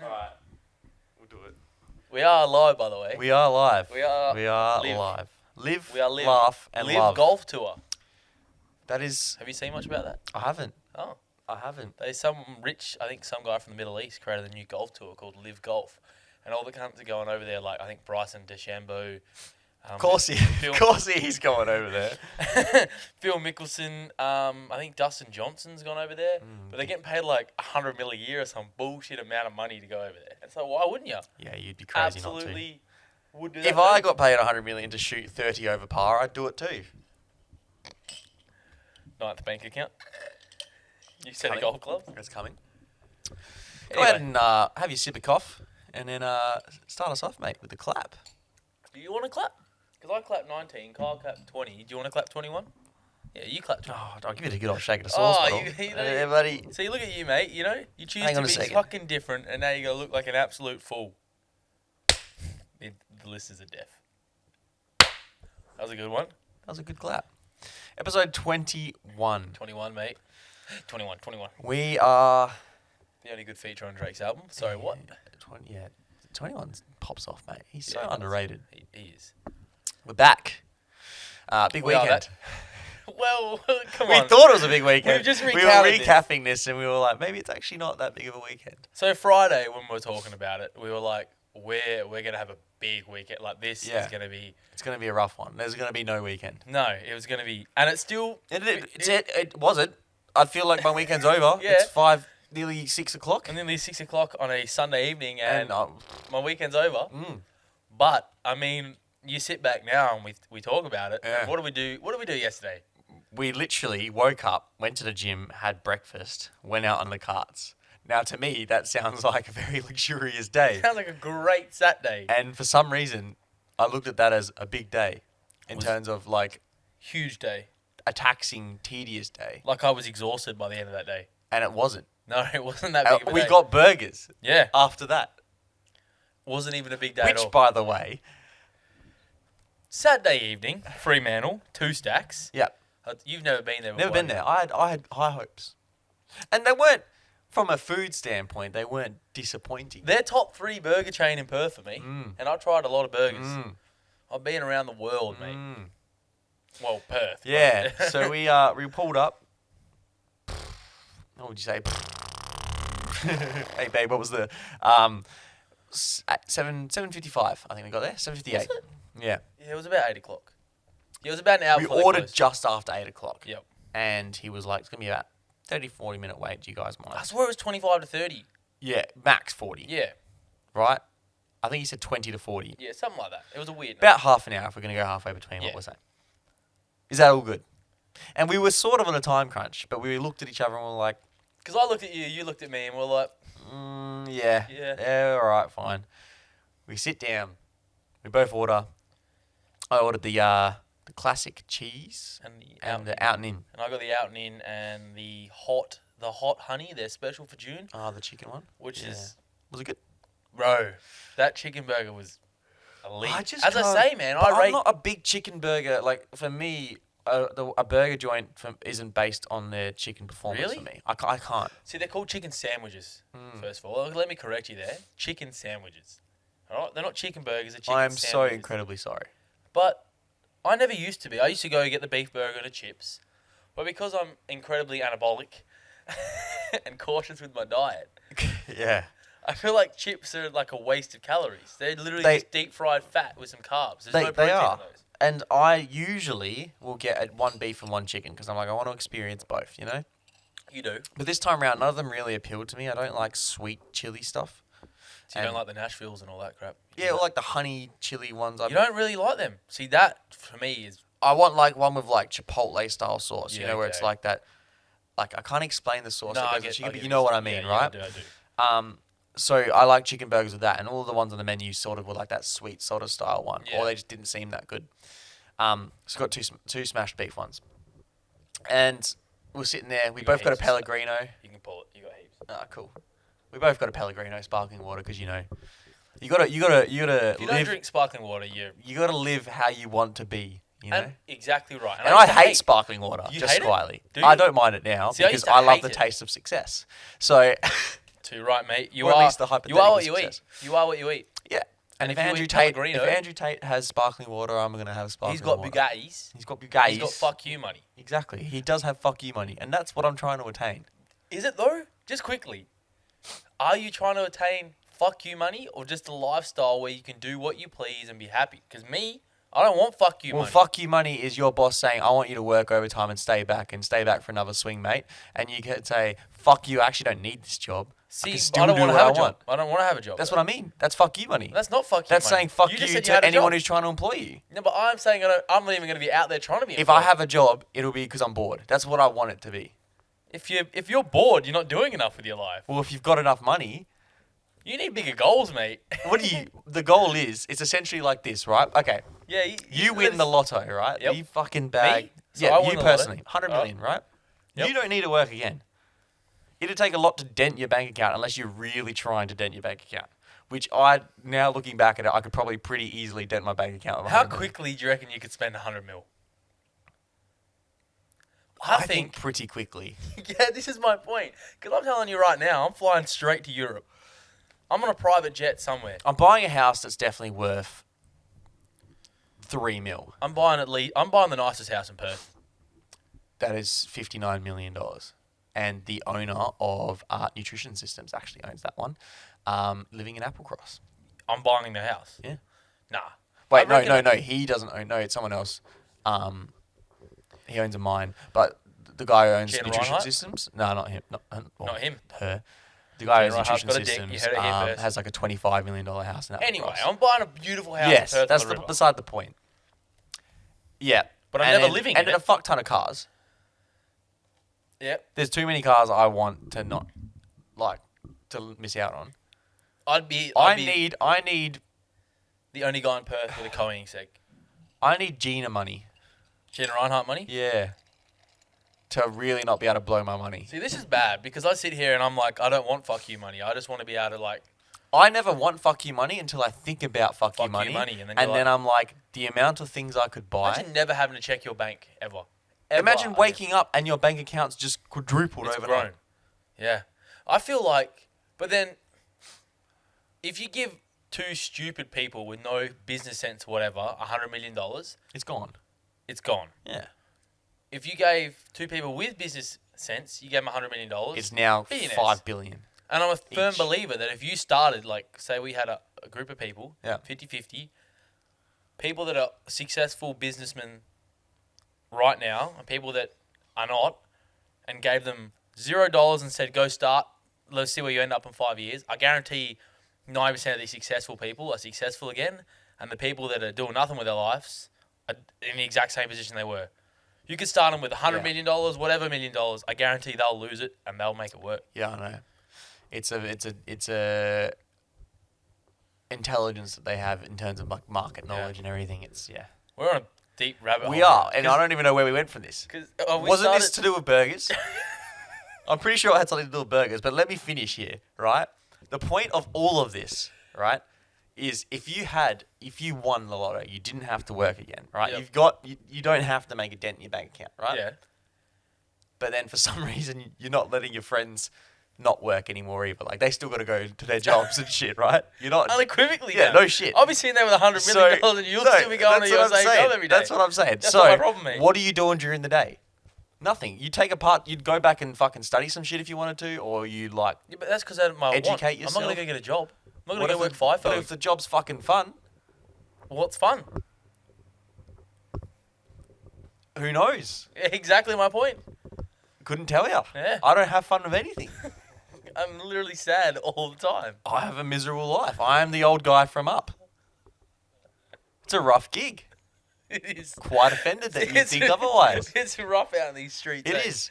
Alright. We'll do it. We are live, by the way. We are live. We are live. Live, We are live. laugh, and Live love. golf tour. That is... Have you seen much about that? I haven't. Oh. I haven't. Some guy from the Middle East created a new golf tour called Live Golf. And all the cunts are going over there, like, I think Bryson DeChambeau. Of course he's going over there. Phil Mickelson. I think Dustin Johnson's gone over there. But they're getting paid like $100 million a year or some bullshit amount of money to go over there. And so why wouldn't you? Yeah, you'd be crazy Absolutely not to. Would do that. If I got paid $100 million to shoot 30 over par, I'd do it too. Ninth bank account. You said a golf club? It's coming. Anyway. Go ahead and have your sip of cough and then start us off, mate, with the clap. Do you want to clap? Because I clapped 19, Kyle clapped 20. Do you want to clap 21? Yeah, you clapped 20. Oh, I'll give it a good old shake of the sauce. You buddy. See, look at you, mate. You know, you choose Hang on to a be second. fucking different, and now you're going to look like an absolute fool. The listeners are deaf. That was a good one. That was a good clap. Episode 21. 21, mate. 21. We are... The only good feature on Drake's album. Sorry, what? 21 pops off, mate. He's so underrated. He is. We're back. Big We are weekend. Well, come We on. thought it was a big weekend. We've just we were recounted recapping this and we were like, maybe it's actually not that big of a weekend. So Friday, when we were talking about it, we were like, we're going to have a big weekend. Like, this is going to be... It's going to be a rough one. There's going to be no weekend. No, it was going to be... And it's still... It wasn't. I feel like my weekend's over. Yeah. It's nearly 6 o'clock. And nearly 6 o'clock on a Sunday evening, and my weekend's over. Mm. But, I mean, you sit back now and we talk about it. Yeah. What did we do? What did we do yesterday? We literally woke up, went to the gym, had breakfast, went out on the carts. Now, to me, that sounds like a very luxurious day. Sounds like a great Saturday. And for some reason, I looked at that as a big day in terms of like Huge day. a taxing, tedious day. Like I was exhausted by the end of that day. And it wasn't. No, it wasn't that big of a We day. got burgers Yeah. after that. Wasn't even a big day at all. Which, by the way, Saturday evening, Fremantle, 2 stacks. yeah, You've never been there before. never been there. I had high hopes. And they weren't, from a food standpoint, they weren't disappointing. They're top 3 burger chain in Perth for me. And I tried a lot of burgers. I've been around the world, mate. Well, Perth. Yeah, so we pulled up. What would you say? Hey, babe, what was the... at 7:55, I think we got there. 7:58. Was it? Yeah. Yeah, it was about 8 o'clock. Yeah, it was about an hour We before they ordered closed. just after 8 o'clock. Yep. And he was like, it's going to be about 30, 40 minute wait. Do you guys mind? I swear it was 25 to 30. Yeah, max 40. Yeah. Right? I think he said 20 to 40. Yeah, something like that. It was a weird About half an hour if we're going to go halfway between what we're saying. Is that all good? And we were sort of on a time crunch, but we looked at each other and we were like... Because I looked at you, you looked at me, and we're like... Yeah, all right, fine. We sit down. We both order. I ordered the classic cheese and the out and in. And I got the out and in and the hot honey. They're special for June. Oh, the chicken one? Which is... Was it good? Bro, that chicken burger was elite. I say, man, I'm not a big chicken burger. Like, for me, a burger joint isn't based on their chicken performance for me. I can't. See, they're called chicken sandwiches, first of all. Let me correct you there. Chicken sandwiches. All right? They're not chicken burgers, they're chicken sandwiches. I'm so incredibly sorry. But I never used to be. I used to go get the beef burger and the chips. But because I'm incredibly anabolic and cautious with my diet, Yeah. I feel like chips are like a waste of calories. They're literally just deep fried fat with some carbs. There's no protein in those. And I usually will get one beef and one chicken because I'm like, I want to experience both, you know? You do. But this time around, none of them really appealed to me. I don't like sweet chili stuff. So you don't like the Nashvilles and all that crap? Yeah, or like the honey chili ones. You don't really like them. See, that for me is... I want like one with like Chipotle style sauce, you know, where it's okay. like that. Like, I can't explain the sauce. No, that I goes with get, chicken, but you know what I mean, right? Yeah, I do. So I like chicken burgers with that, and all the ones on the menu sort of were like that sweet sort of style one, Yeah. or they just didn't seem that good. So got two smashed beef ones, and we're sitting there. We both got a Pellegrino. You can pull it. You got heaps. Ah, cool. We both got a Pellegrino sparkling water because you know, you gotta If you live. don't drink sparkling water, You gotta live how you want to be. You know? And exactly right. And I hate sparkling water, You just hate it? quietly. Do you? I don't mind it now See, I because used to I love hate the it. taste of success. So too right, mate. You Or at are least the you hypothetical are what you success. eat. You are what you eat. Yeah. And And if if you Andrew eat Tate, Pellegrino- if Andrew Tate has sparkling water, I'm gonna have sparkling He's got water. Bugattis. He's got Bugattis. He's got fuck you money. Exactly. He does have fuck you money, and that's what I'm trying to attain. Is it though? Just quickly, are you trying to attain fuck you money or just a lifestyle where you can do what you please and be happy? Because me, I don't want fuck you Well, money. fuck you money is your boss saying, I want you to work overtime and stay back for another swing, mate. And you can say, fuck you, I actually don't need this job. See, I can still don't do want to what have I a job. want. I don't want to have a job. That's what I mean. That's fuck you money. That's not fuck you That's money. saying fuck just you said to had a anyone job. who's trying to employ you. No, but I'm saying I'm not even going to be out there trying to be If employed. I have a job, it'll be because I'm bored. That's what I want it to be. If you're bored, you're not doing enough with your life. Well, if you've got enough money, You need bigger goals, mate. the goal is, it's essentially like this, right? Okay. Yeah, You win the lotto, right? Yep. You fucking bag. Me? So I win you the lotto? personally. 100 million, right? Yep. You don't need to work again. It'd take a lot to dent your bank account unless you're really trying to dent your bank account. Which now looking back at it, I could probably pretty easily dent my bank account. With How 100 million. quickly do you reckon you could spend 100 mil? I think pretty quickly. Yeah, this is my point. Because I'm telling you right now, I'm flying straight to Europe. I'm on a private jet somewhere. I'm buying a house that's definitely worth 3 mil. I'm buying the nicest house in Perth. That is $59 million. And the owner of Art Nutrition Systems actually owns that one, living in Applecross. I'm buying the house. Yeah. Nah. Wait, I reckon no. He doesn't own. No, it's someone else. He owns a mine, but the guy who owns Jen Nutrition Reinhardt? Systems. No, not him. Not him. Her. The guy who Jen owns Reinhardt's Nutrition got a dick. You Systems heard it here first. has like a $25 million house in Applecross. Anyway, I'm buying a beautiful house yes, in Perth that's on the river. beside the point. Yeah, But I'm And never then- living and in a it. fuck ton of cars. Yep. There's too many cars I want to not to miss out on. I'd be I need the only guy in Perth with a Koenig seg. I need Gina money. Jen Reinhardt money? Yeah. To really not be able to blow my money. See, this is bad because I sit here and I'm like, I don't want fuck you money. I just want to be able to like, I never want fuck you money until I think about fuck you you money. money, and then and you're then like- I'm like, the amount of things I could buy. imagine never having to check your bank ever. Imagine waking up and your bank account's just quadrupled It's overnight. grown. Yeah. I feel like, but then, if you give two stupid people with no business sense or whatever $100 million, It's gone. it's gone. Yeah. If you gave two people with business sense, you gave them $100 million. It's now billionaires. $5 billion. And I'm a firm each. believer that if you started, like, say we had a group of people, Yeah. 50-50, people that are successful businessmen right now and people that are not, and gave them $0 and said, go start, let's see where you end up in 5 years, I guarantee 90% of these successful people are successful again, and the people that are doing nothing with their lives are in the exact same position they were. You could start them with $100 million, whatever $1 million, I guarantee they'll lose it and they'll make it work. Yeah, I know. It's a intelligence that they have in terms of like market knowledge and everything. We're on a deep rabbit hole. We are, and I don't even know where we went from this. Wasn't this to do with burgers? I'm pretty sure it had something to do with burgers, but let me finish here, right? The point of all of this, right, is if you won the lotto, you didn't have to work again, right? Yep. You don't have to make a dent in your bank account, right? Yeah. But then for some reason, you're not letting your friends not work anymore either. Like, they still got to go to their jobs and shit, right? You're not... Unequivocally, Yeah, now. no shit. I'll be sitting there with $100 million and you'll still be going to your same job every day. That's what I'm saying. That's So, not my problem, mate. what are you doing during the day? Nothing. You'd go back and fucking study some shit if you wanted to, or you like... Yeah, but that's because I my Educate want. I'm yourself. not going to go get a job. I'm not What going to if go work the- FIFO. But if the job's fucking fun, What's fun? who knows? Exactly my point. Couldn't tell you. Yeah. I don't have fun with anything. I'm literally sad all the time. I have a miserable life. I am the old guy from Up. It's a rough gig. It is. Quite offended that you think otherwise. It's rough out in these streets. It eh? is.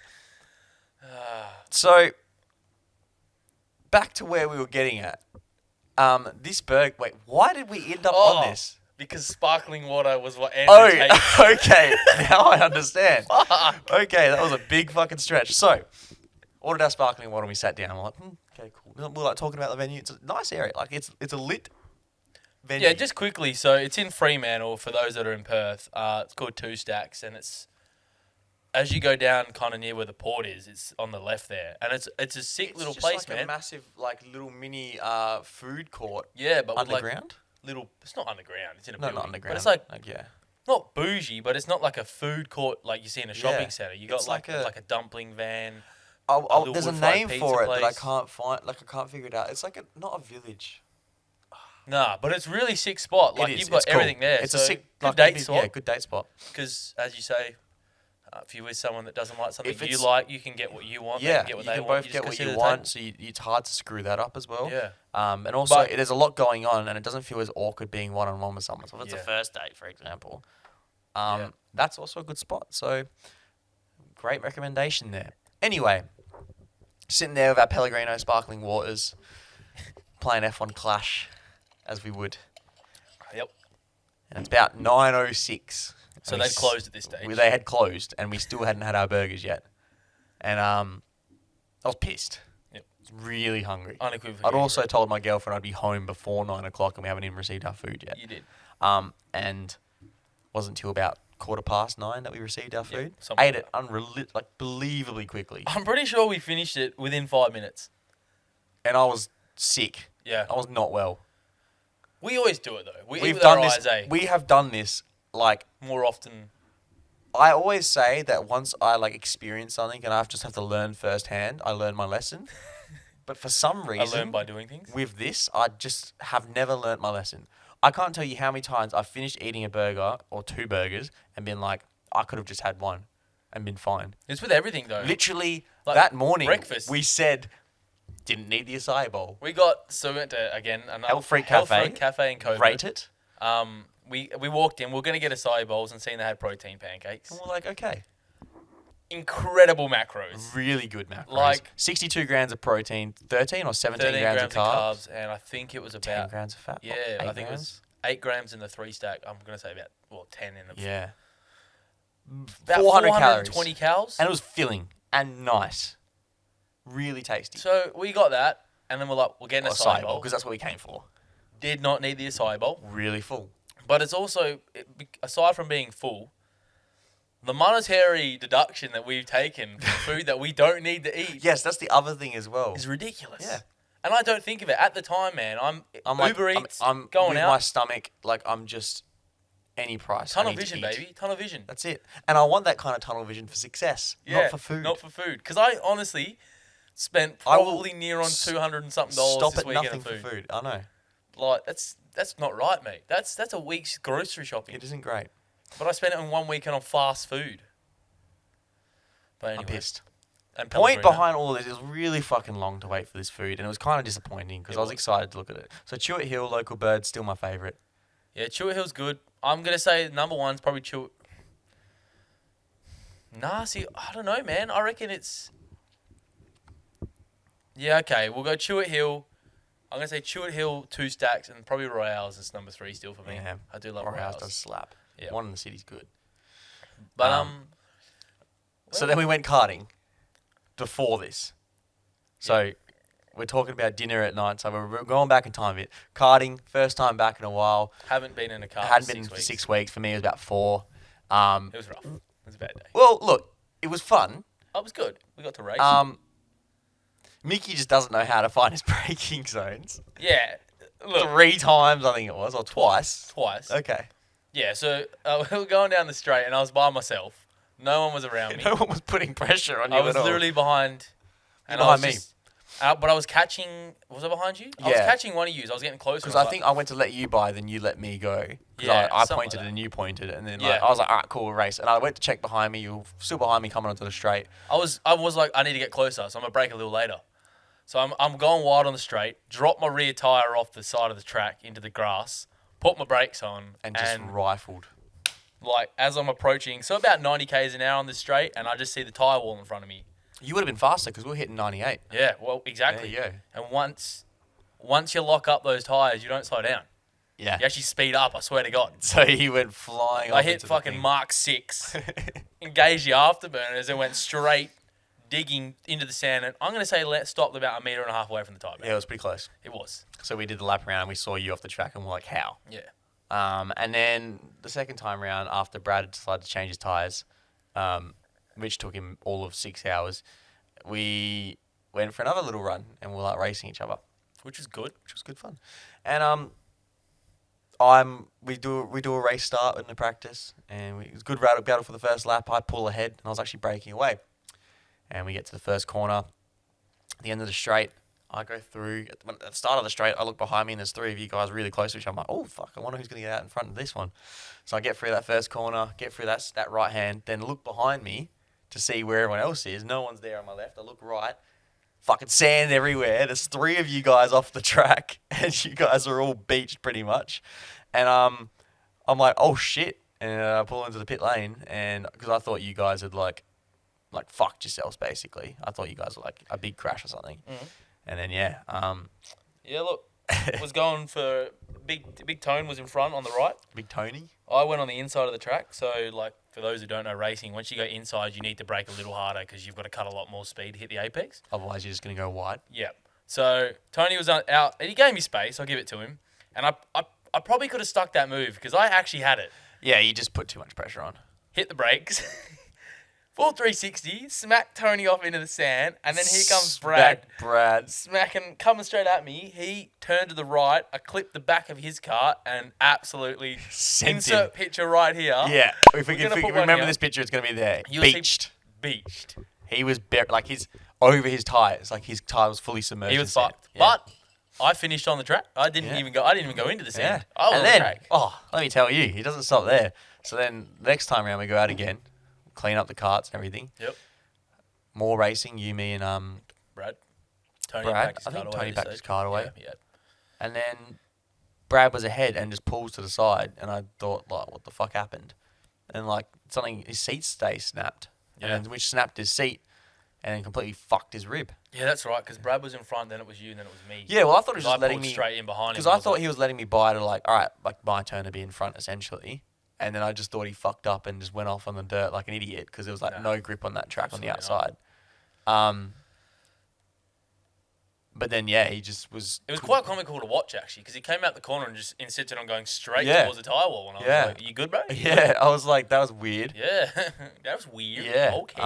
So, back to where we were getting at. Wait, why did we end up on this? Because sparkling water was what Andrew Tate... Oh, okay. Now I understand. Fuck. Okay, that was a big fucking stretch. So, ordered our sparkling water and we sat down. I'm like, okay, cool. We're like talking about the venue. It's a nice area. Like, it's a lit venue. Yeah, just quickly. So it's in Fremantle for those that are in Perth. It's called Two Stacks, and it's as you go down kind of near where the port is, it's on the left there, and it's a sick little just place, like man. a massive, like little mini food court. Yeah, but with Underground? like little. It's not underground. It's in a No, building. not underground. But it's like yeah. not bougie, but it's not like a food court like you see in a shopping Yeah. centre. You got It's like like a- a dumpling van. little There's a wood-fired name pizza for it that I place. can't find. Like I can't figure it out. It's like not a village. Nah, but it's really sick spot. Like it is. you've got It's cool. everything there. It's so a sick good like, date Yeah, spot. good date spot. Because as you say, if you're with someone that doesn't like something If you it's- like, you can get what you want. They Yeah, can get what you they can want. both You get just what go sit you at the want, table. so it's hard to screw that up as well. Yeah. And also, But- there's a lot going on, and it doesn't feel as awkward being one-on-one with someone. So if it's a Yeah. first date, for example, Yeah. that's also a good spot. So, great recommendation there. Anyway, sitting there with our Pellegrino sparkling waters, playing F1 Clash, as we would. Yep. And it's about 9:06. So And they'd closed at this stage. They had closed, and we still hadn't had our burgers yet. And I was pissed. Yep. I was really hungry. Unequivocally. I'd also told my girlfriend I'd be home before 9 o'clock, and we haven't even received our food yet. You did. And wasn't till about 9:15 that we received our food. something Ate like it believably quickly, I'm pretty sure we finished it within 5 minutes. and I was sick. Yeah. I was not well. We always do it though. We eat We've with our done eyes, this. eh? We have done this like. More often. I always say that once I like experience something and I just have to learn firsthand, I learn my lesson. But for some I reason, learn by doing things. with this, I just have never learnt my lesson. I can't tell you how many times I've finished eating a burger or 2 burgers and been like, I could have just had one and been fine. It's with everything though. Literally, Like that morning, breakfast. we said, didn't need the acai bowl. We went to again another Health Freak Health Cafe. Freak Cafe in Coburg. Rate it. We walked in. We are gonna get acai bowls and seen they had protein pancakes. And we're like, okay. Incredible macros. Really good macros. Like- 62 grams of protein, 13 or 17 13 grams, grams of carbs, and I think it was 10 about grams of fat. yeah. what, 8 I think it was 8 grams in the 3 stack. I'm gonna say about 10 in the Yeah. about 400 420 calories. And it was filling and nice. Really tasty. So we got that, and then we're like, we're getting an acai bowl. because that's what we came for. Did not need the acai bowl, Really full. but it's also aside from being full, the monetary deduction that we've taken for food that we don't need to eat Yes, that's the other thing as well. is ridiculous. Yeah. And I don't think of it at the time, man. I'm like, Uber Eats, I'm going with out. my stomach, like I'm just any price. I Tunnel need to vision, eat. baby. Tunnel vision. That's it. And I want that kind of tunnel vision for success, Yeah, not for food. Not for food. Because I honestly spent I will probably near on $200 and something dollars Stop this at weekend nothing on for food. food. I know. Like that's not right, mate. That's a week's grocery shopping. It isn't great. But I spent it in 1 weekend on fast food. But anyway, I'm pissed. And Point Pellegrino. behind all this, it was really fucking long to wait for this food, and it was kind of disappointing because It I was was. excited to look at it. So Chewett Hill, local bird, still my favourite. Yeah, Chewett Hill's good. I'm gonna say number one's probably Chewett. Nah, see, I don't know, man. I reckon it's. Yeah, okay. We'll go Chewett Hill. I'm gonna say Chewett Hill 2 stacks and probably Royales is number 3 still for me. Yeah. I do love Royales Royales. does slap. Yeah. One in the city's good. But So then we went karting before this. So we're talking about dinner at night. So we're going back in time a bit. Karting, first time back in a while. haven't been in a car. Hadn't for been 6 for weeks. 6 weeks. For me, it was about 4. It was rough. It was a bad day. Well, look, it was fun. Oh, it was good. We got to race. Mickey just doesn't know how to find his braking zones. Yeah. Look, 3 times, I think it was, or twice. twice. Okay. Yeah, so we were going down the straight and I was by myself. No one was around me. No one was putting pressure on you I was at all. literally behind. You're And I was behind me. just, but I was catching. Was I behind you? I was Yeah. catching one of you. I was getting closer. Because I think I went to let you by, then you let me go. Because Yeah, I something pointed like that. and you pointed, and then Yeah. I was like, all right, cool, we'll race. And I went to check behind me. You were still behind me coming onto the straight. I was like, I need to get closer, so I'm gonna brake a little later. So I'm going wide on the straight. Drop my rear tire off the side of the track into the grass. Put my brakes on And just rifled. like as I'm approaching, so about 90 k's an hour on the straight, and I just see the tire wall in front of me. You would have been faster because we were hitting 98. Yeah, well, exactly. There you go. And once you lock up those tires, you don't slow down. Yeah. You actually speed up. I swear to God. So he went flying off I hit into the fucking thing. Mark 6, engaged the afterburners, and went straight digging into the sand. And I'm going to say stopped about 1.5 meters away from the tire. Yeah, it was pretty close. It was. So we did the lap around and we saw you off the track and we're like, how? Yeah. And And then the second time round, after Brad decided to change his tyres, which took him all of 6 hours, we went for another little run and we're like racing each other, Which is good. which was good fun. And we do a race start in the practice, and it was good battle for the first lap. I pull ahead, and I was actually breaking away. And we get to the first corner, at the end of the straight. I go through at the start of the straight. I look behind me, and there's 3 of you guys really close to each other. I'm like, oh fuck! I wonder who's gonna get out in front of this one. So I get through that first corner, get through that right hand, then look behind me to see where everyone else is. No one's there on my left. I look right. Fucking sand everywhere. There's 3 of you guys off the track, and you guys are all beached pretty much. And I'm like, oh shit! And I pull into the pit lane, and because I thought you guys had like fucked yourselves basically. I thought you guys were like a big crash or something. Mm. And then Yeah, look, was going for big Tone was in front on the right. Big Tony. I went on the inside of the track. So, like, for those who don't know racing, once you go inside, you need to brake a little harder because you've got to cut a lot more speed to hit the apex. Otherwise, you're just gonna go wide. Yeah. So Tony was out, and he gave me space. I'll give it to him. And I probably could have stuck that move because I actually had it. Yeah, you just put too much pressure on. Hit the brakes. Full 360, smack Tony off into the sand, and then here comes Brad. Smacking, coming straight at me. He turned to the right. I clipped the back of his car and absolutely insert picture right here. Yeah, if we remember this picture, it's going to be there. Beached. He was over his tires. Like his tire was fully submerged. He was fucked. Yeah. But I finished on the track. I didn't even go into the sand. Yeah. I was on the track. Let me tell you, he doesn't stop there. So then next time around we go out again. Clean up the carts and everything. Yep. More racing, you, me, and Brad. I think Tony packed his cart away. Yeah. And then Brad was ahead and just pulls to the side, and I thought, like, what the fuck happened? And like his seat snapped. Yeah. And which snapped his seat, and then completely fucked his rib. Yeah, that's right. Because Brad was in front, then it was you, and then it was me. Yeah, well, I thought he was just letting me straight in behind him. Because I thought he was letting me by to like, all right, like my turn to be in front essentially. And then I just thought he fucked up and just went off on the dirt like an idiot because there was like no grip on that track on the outside. But then, yeah, he just was... It was quite comical to watch, actually, because he came out the corner and just insisted on going straight towards the tyre wall. And I was like, are you good, bro? Yeah, I was like, that was weird. Yeah, that was weird. Yeah. Okay.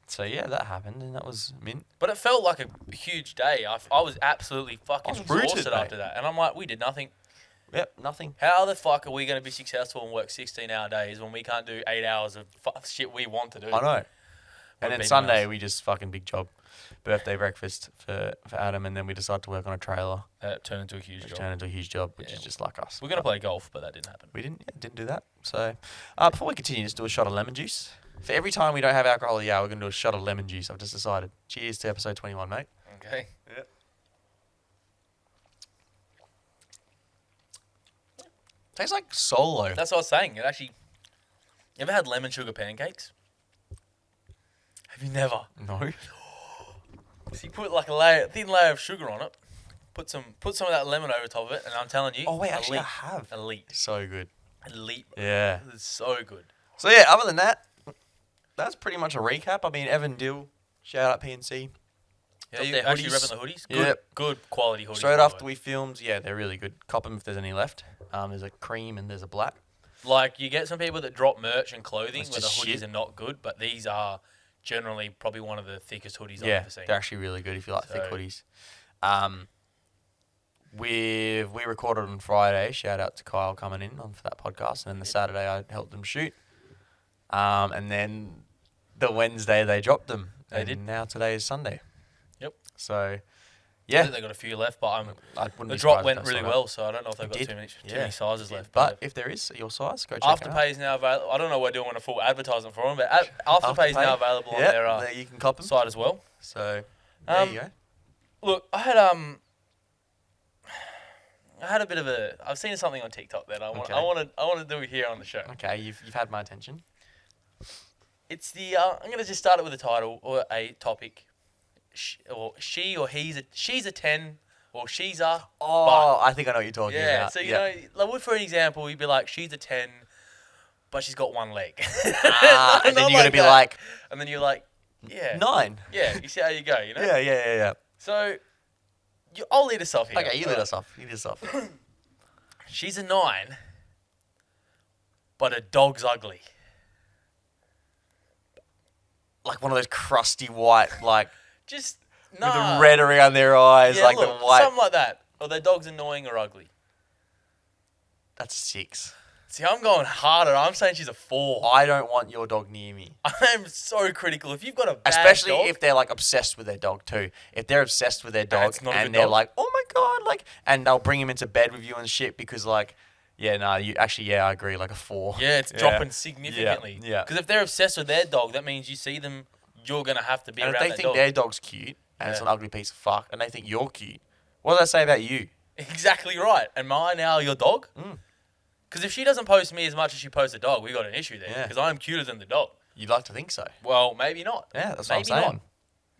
So, yeah, that happened and that was mint. But it felt like a huge day. I was absolutely fucking exhausted after that. And I'm like, we did nothing. Yep, nothing. How the fuck are we going to be successful and work 16-hour days when we can't do 8 hours of shit we want to do? I know. And then Sunday, we just fucking big job. Birthday breakfast for Adam, and then we decided to work on a trailer. That turned into a huge job. Which is just like us. We're going to play golf, but that didn't happen. We didn't do that. So, before we continue, let's do a shot of lemon juice. For every time we don't have alcohol, we're going to do a shot of lemon juice. I've just decided. Cheers to episode 21, mate. Okay. Yeah. Tastes like Solo. That's what I was saying. It actually... You ever had lemon sugar pancakes? Have you never? No. So you put like a thin layer of sugar on it, put some of that lemon over top of it, and I'm telling you... Oh, wait, actually I have. Elite. So good. Elite. Yeah. It's so good. So yeah, other than that, that's pretty much a recap. I mean, Evan Dill, shout out PNC. Yeah, you're actually repping the hoodies? Good quality hoodies. Straight after we filmed, yeah, they're really good. Cop them if there's any left. There's a cream and there's a black. Like, you get some people that drop merch and clothing where the hoodies shit. are not good, but these are generally probably one of the thickest hoodies I've ever seen. They're actually really good if you like thick hoodies. We recorded on Friday. Shout out to Kyle coming in for that podcast. And then the Saturday I helped them shoot. And then the Wednesday they dropped them. They did. Now today is Sunday. Yep. So, yeah. I think they got a few left, but the drop went really well, so I don't know if they've got too many sizes left. But if there is your size, go check it out. Afterpay is now available. I don't know what we're doing a full advertisement for them, but Afterpay is now available on their you can cop them. site as well. So, there you go. Look, I had a bit of a... I've seen something on TikTok that I want to do here on the show. Okay, you've had my attention. It's the... I'm going to just start it with a title or a topic. She's a 10 or she's a... Oh, I think I know what you're talking about. Yeah, so, you know, like, for an example, you'd be like, she's a 10, but she's got one leg. And then you're going to be like... And then you're like, yeah. 9. Yeah, you see how you go, you know? Yeah. So, I'll lead us off here. Okay, you lead us off. She's a 9, but a dog's ugly. like one of those crusty white, like Just with nah. the red around their eyes, Yeah, like look, the white. something like that. Or their dog's annoying or ugly. That's 6. See, I'm going harder. I'm saying she's a 4. I don't want your dog near me. I'm so critical. If you've got a bad Especially dog, if they're like obsessed with their dog too. If they're obsessed with their dog it's not a and good they're dog. like, oh my god, like, and they'll bring him into bed with you and shit because like, yeah, no, you actually, yeah, I agree, like a 4. yeah, it's dropping significantly. Yeah. Because if they're obsessed with their dog, that means you see them, you're gonna have to be And if around they that think dog. their dog's cute and it's Yeah. an ugly piece of fuck, and they think you're cute, what does that say about you? Exactly right. Am I now your dog? Mm. Because if she doesn't post me as much as she posts the dog, we got an issue there. Yeah. Because I'm cuter than the dog. You'd like to think so. Well, maybe not. Yeah, that's Maybe what I'm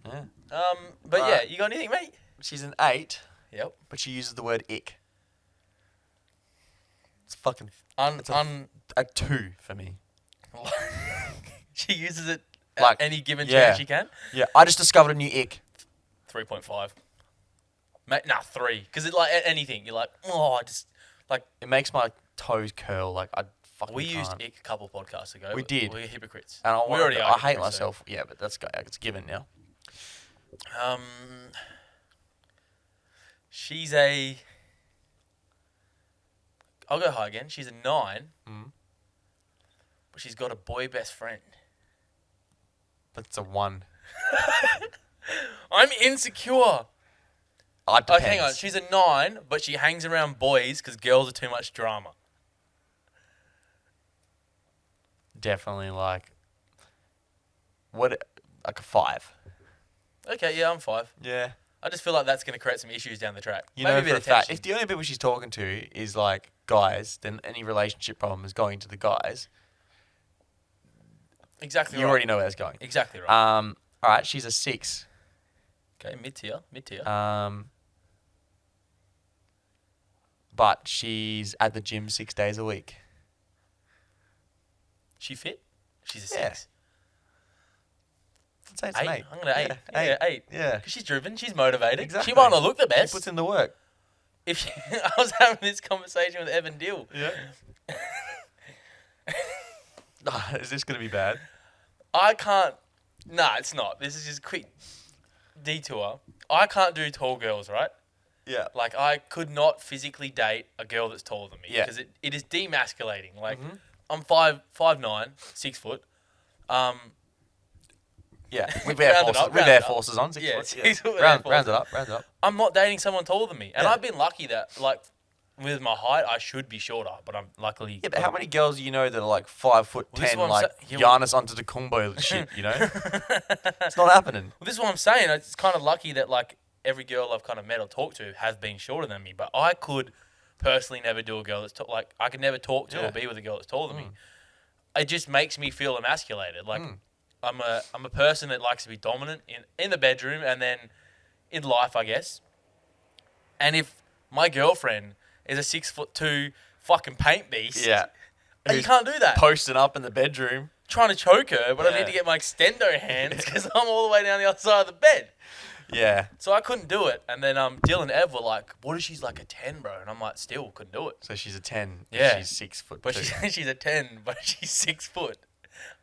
saying. Yeah. But Alright. yeah, you got anything, mate? She's an 8, Yep. but she uses the word ick. It's fucking It's a 2 for me. she uses it Like, at any given yeah. chance she can. Yeah, I just discovered a new ick. 3.5. Mate, nah, 3. Because it like anything, you're like, oh, I just like. It makes my toes curl. Like I fucking We used can't. ick a couple podcasts ago. We did. We're hypocrites. And We already are I hate hypocrites, so- myself. Yeah, but that's it's given now. She's a. I'll go high again. She's a 9, but she's got a boy best friend. That's a 1. I'm insecure. It Oh, depends. hang on. She's a 9, but she hangs around boys because girls are too much drama. Definitely like what, like a 5. Okay, yeah, I'm 5. Yeah. I just feel like that's going to create some issues down the track. You Maybe know a bit for a of fact, tension. if the only people she's talking to is like guys, then any relationship problem is going to the guys. Exactly You right. already know where it's going. Exactly right. All right, she's a 6. Okay, mid-tier. But she's at the gym 6 days a week. She fit? She's a Yeah. 6. I'd say it's an 8. I'm going to 8. Yeah, Yeah, 8. Yeah. Because she's driven. She's motivated. Exactly. She might not look the She best. puts in the work. If she, I was having this conversation with Evan Dill. Yeah. Is this going to be bad? I can't. Nah, it's not. This is just a quick detour. I can't do tall girls, right? Yeah. Like, I could not physically date a girl that's taller than me. Yeah. Because it is demasculating. Like, I'm 5'9", 6 foot. Yeah. With Air Round it Forces, up, with round Air it up. Forces on. 6 Yeah, foot. 6 foot with Round Air it Forces. up. Round it up. I'm not dating someone taller than me. And Yeah. I've been lucky that, like, with my height, I should be shorter. But I'm luckily... Yeah, but how many girls do you know that are like 5'10", Well, this is what I'm like sa- yeah, well- Giannis Antetokounmpo shit? You know, it's not happening. Well, this is what I'm saying. It's kind of lucky that, like, every girl I've kind of met or talked to has been shorter than me. But I could personally never do a girl that's like, I could never talk to Yeah. or be with a girl that's taller than me. It just makes me feel emasculated. Like, I'm a person that likes to be dominant in the bedroom and then in life, I guess. And if my girlfriend is a 6'2" fucking paint beast, Yeah. you Who's can't do that. posting up in the bedroom. Trying to choke her, but I Yeah. need to get my extendo hands because I'm all the way down the other side of the bed. Yeah. So I couldn't do it. And then Dylan and Ev were like, what if she's like a 10, bro? And I'm like, still couldn't do it. So she's a 10. Yeah. She's 6 foot. But 2. she's a 10, but she's 6 foot.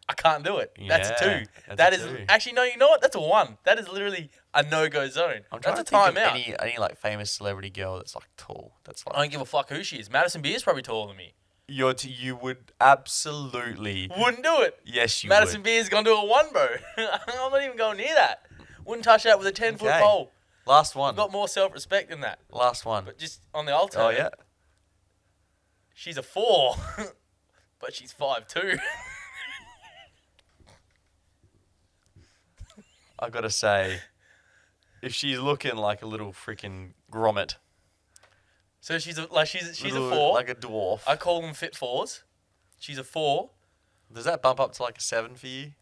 I can't do it. That's a Yeah, 2. that's That a is 2. actually, no, you know what? That's a 1. That is literally a no-go zone. I'm trying That's to a think of timeout. any like famous celebrity girl that's like tall. That's I like don't give a fuck who she is. Madison Beer's probably taller than me. you would absolutely. Wouldn't do it. Yes, you Madison would. Beer's gonna do a 1, bro. I'm not even going near that. Wouldn't touch that with a 10-foot Okay. pole. Last one. I've got more self-respect than that. Last one. But just on the altar. Oh yeah. She's a 4, but she's 5'2". I gotta say, if she's looking like a little freaking grommet, So she's a little- 4. like a dwarf. I call them fit 4s. She's a 4. Does that bump up to like a 7 for you?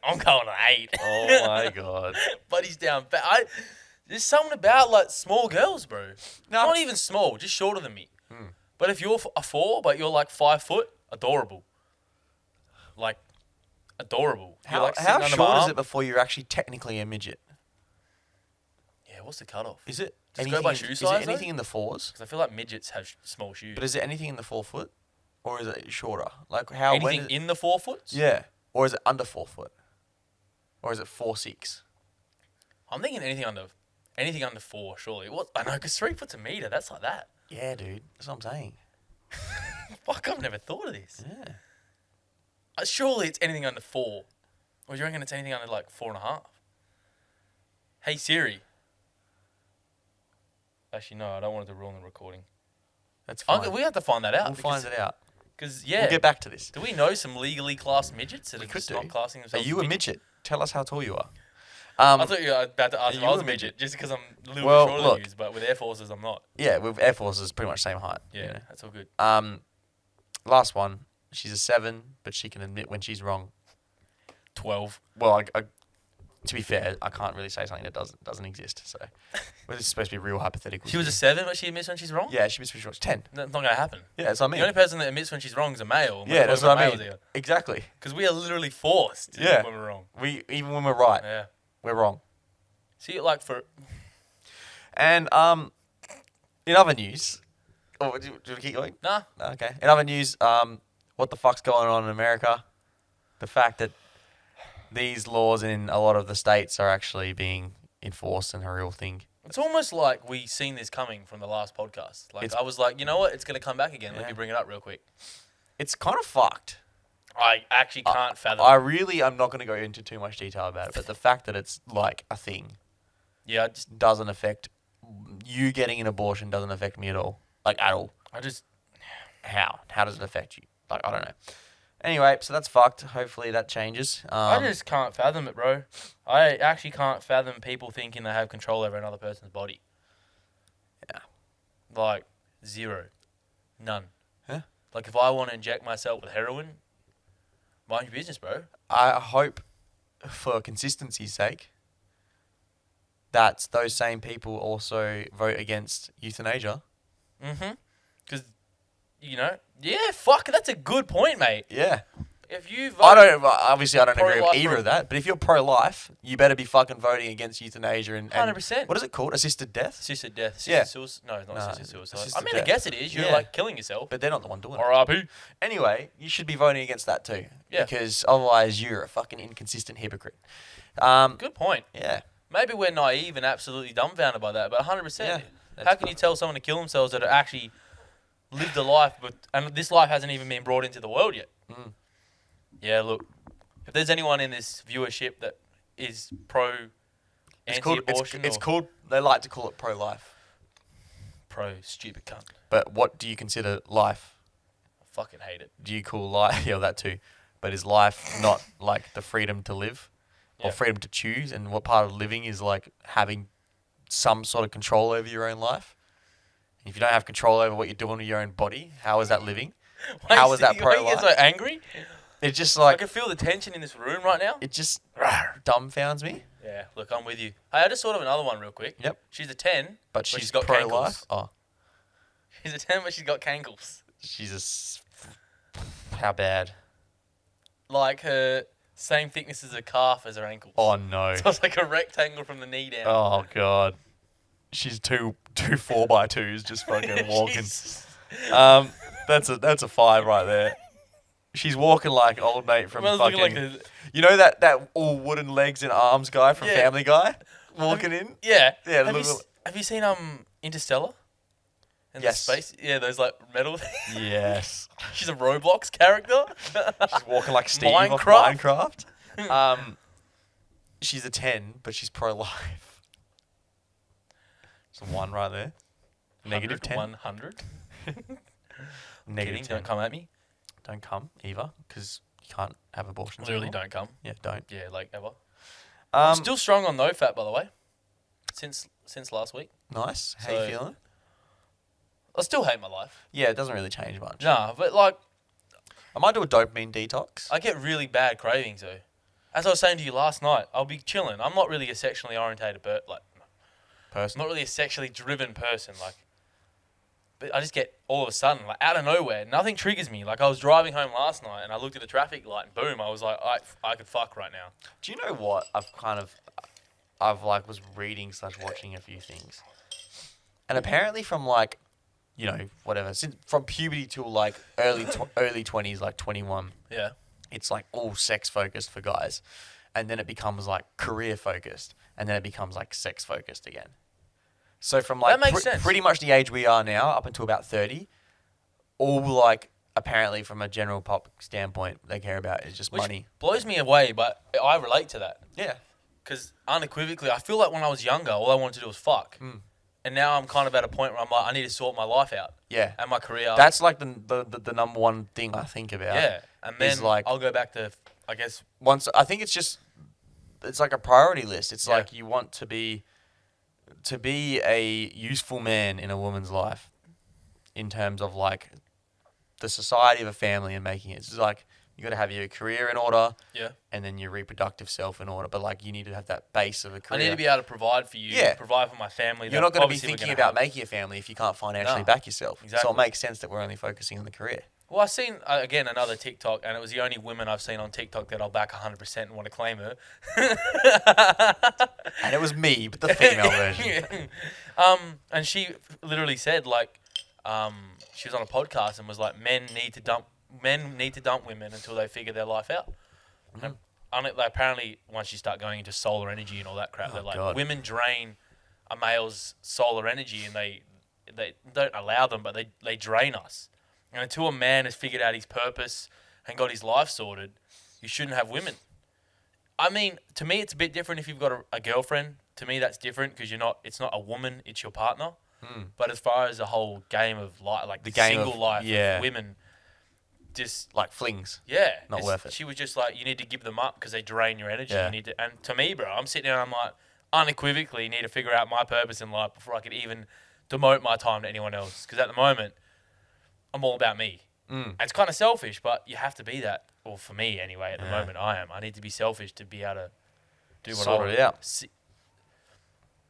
I'm going to 8. Oh my god. Buddy's down. There's something about like small girls, bro. No. Not even small, just shorter than me. But if you're a 4, but you're like 5 foot, adorable. Like, adorable. You're How, like sitting how under my short is arm. it before you're actually technically a midget? Yeah, what's the cutoff? Is it Does it go by in- shoe is size, it though? anything in the 4s? Because I feel like midgets have small shoes. But is it anything in the 4 foot, or is it shorter? Like how? Anything when in the 4 foots? Yeah, or is it under 4 foot? Or is it 4.6? I'm thinking anything under 4, surely. What? I know, because 3 foot's a meter. That's like that. Yeah, dude. That's what I'm saying. Fuck, I've never thought of this. Yeah. Surely it's anything under 4. Or do you reckon it's anything under like 4.5? Hey Siri. Actually, no, I don't want it to rule in the recording. That's fine. We have to find that out. We'll find it out. Because, yeah. We'll get back to this. Do we know some legally classed midgets that We are could just do. not classing Are themselves you as a midgets? midget? Tell us how tall you are. I thought you were about to ask if you I was a a midget, just because I'm a little Well, bit shorter look. than you, but with Air Forces, I'm not. Yeah, with Air Force is pretty much the same height. Yeah, you know. that's all good. Last one. She's a 7, but she can admit when she's wrong. 12. Well, to be fair, I can't really say something that doesn't exist. So, this is supposed to be real hypothetical. She was a 7, but she admits when she's wrong? Yeah, she was pretty sure it's 10. That's not going to happen. Yeah, that's what I mean. The only person that admits when she's wrong is a male. Yeah, that's what I mean. Exactly. Because we are literally forced to Yeah. admit when we're wrong. Even when we're right, Yeah. we're wrong. See, like for... And in other news, do you keep going? Nah. Okay. In other news, what the fuck's going on in America? The fact that these laws in a lot of the states are actually being enforced and a real thing. It's almost like we seen this coming from the last podcast. Like, I was like, you know what? It's going to come back again. Let me bring it up real quick. It's kind of fucked. I actually can't fathom. I'm not going to go into too much detail about it, but the fact that it's like a thing Yeah, doesn't affect you getting an abortion, doesn't affect me at all. Like, at all. How? How does it affect you? Like, I don't know. Anyway, so that's fucked. Hopefully that changes. I just can't fathom it, bro. I actually can't fathom people thinking they have control over another person's body. Yeah. Like, 0. None. Huh? Like, if I want to inject myself with heroin, mind your business, bro. I hope, for consistency's sake, that those same people also vote against euthanasia. Mm-hmm. Because, fuck, that's a good point, mate. Yeah. If you vote... Obviously I don't agree with pro-life either of that, but if you're pro-life, you better be fucking voting against euthanasia and 100%. What is it called? Assisted death? Assisted death. Assisted Yeah. suicide. No, it's not assisted suicide. assisted I mean, death. I guess it is. You're, Yeah. like, killing yourself. But they're not the one doing it. R.I.P. Anyway, you should be voting against that too. Yeah. Because otherwise you're a fucking inconsistent hypocrite. Good point. Yeah. Maybe we're naive and absolutely dumbfounded by that, but 100%. Yeah, How can you tell someone to kill themselves that are actually lived a life, and this life hasn't even been brought into the world yet? Mm. Yeah, look, if there's anyone in this viewership that is pro anti-abortion, It's called. They like to call it pro-life. pro stupid cunt, But what do you consider life? I fucking hate it. Do you call life? Yeah, that too. But is life not like the freedom to live, or Yeah. freedom to choose? And what part of living is like having some sort of control over your own life? If you don't have control over what you're doing with your own body, how is that living? How is that Why you get pro-life? so angry? It's just I like can feel the tension in this room right now. it just dumbfounds me. Yeah, look, I'm with you. Hey, I just thought of another one real quick. Yep. She's a 10, But she's got pro-life. cankles. Oh, She's a 10, but she's got cankles. How bad? Like her same thickness as her calf as her ankles. Oh no. So it's like a rectangle from the knee down. Oh god. She's two 4x2s just fucking walking. Jesus. That's a 5 right there. She's walking like old mate from Man's fucking. looking like You know that all wooden legs and arms guy from Yeah. Family Guy walking in. Yeah. Yeah, Have you seen Interstellar? In Yes. the space? Yeah, those like metal things. Yes. She's a Roblox character. She's walking like Steve off Minecraft. Minecraft. She's a 10, but she's pro-life. It's a 1 right there. Negative 10. 100. Negative Kidding, 10. don't come at me. Don't come either, because you can't have abortions. Literally anymore. don't come. Yeah, don't. Yeah, like ever. I'm Um, still strong on no fat, by the way. Since last week. nice. How So- you feeling? I still hate my life. Yeah, it doesn't really change much. Nah, but like, I might do a dopamine detox. I get really bad cravings though. As I was saying to you last night, I'll be chilling. I'm not really a sexually orientated Person. not really a sexually driven person. Like, but I just get all of a sudden, like out of nowhere, nothing triggers me. Like I was driving home last night and I looked at a traffic light and boom, I was like, I could fuck right now. Do you know what? I've was reading / watching a few things, and apparently from like, whatever, from puberty till like early 20s, like 21, Yeah. it's like all sex focused for guys, and then it becomes like career focused, and then it becomes like sex focused again. So from like That makes sense. pretty much the age we are now up until about 30, all like apparently from a general pop standpoint they care about is just Which money. blows me away, but I relate to that. Yeah. Because unequivocally, I feel like when I was younger, all I wanted to do was fuck. And now I'm kind of at a point where I'm like, I need to sort my life out. Yeah. And my career. That's like the number one thing I think about. Yeah. And then like, I'll go back to, I guess. I think it's like a priority list. It's like you want to be a useful man in a woman's life in terms of like the society of a family and making it. It's like you got to have your career in order, and then your reproductive self in order. But like you need to have that base of a career. I need to be able to provide for you, provide for my family. You're not going to be thinking about making a family if you can't financially back yourself. Exactly. So it makes sense that we're only focusing on the career. Well, I've seen, again, another TikTok, and it was the only women I've seen on TikTok that I'll back 100% and want to claim her. And it was me, but the female version. And she literally said, like, she was on a podcast and was like, men need to dump women until they figure their life out. And apparently, once you start going into solar energy and all that crap, they're like, women drain a male's solar energy, and they don't allow them, but they drain us. And until a man has figured out his purpose and got his life sorted, you shouldn't have women. I mean, to me, it's a bit different if you've got a girlfriend. To me, that's different because it's not a woman, it's your partner. But as far as the whole game of life, like the single life of women, just like flings. Yeah. Not worth it. She was just like, you need to give them up because they drain your energy. You need to, and to me, bro, I'm sitting there and I'm like, unequivocally need to figure out my purpose in life before I could even demote my time to anyone else. Because at the moment, I'm all about me. And it's kind of selfish, but you have to be that. Well, for me anyway, at the moment, I am. I need to be selfish to be able to do what sort it out.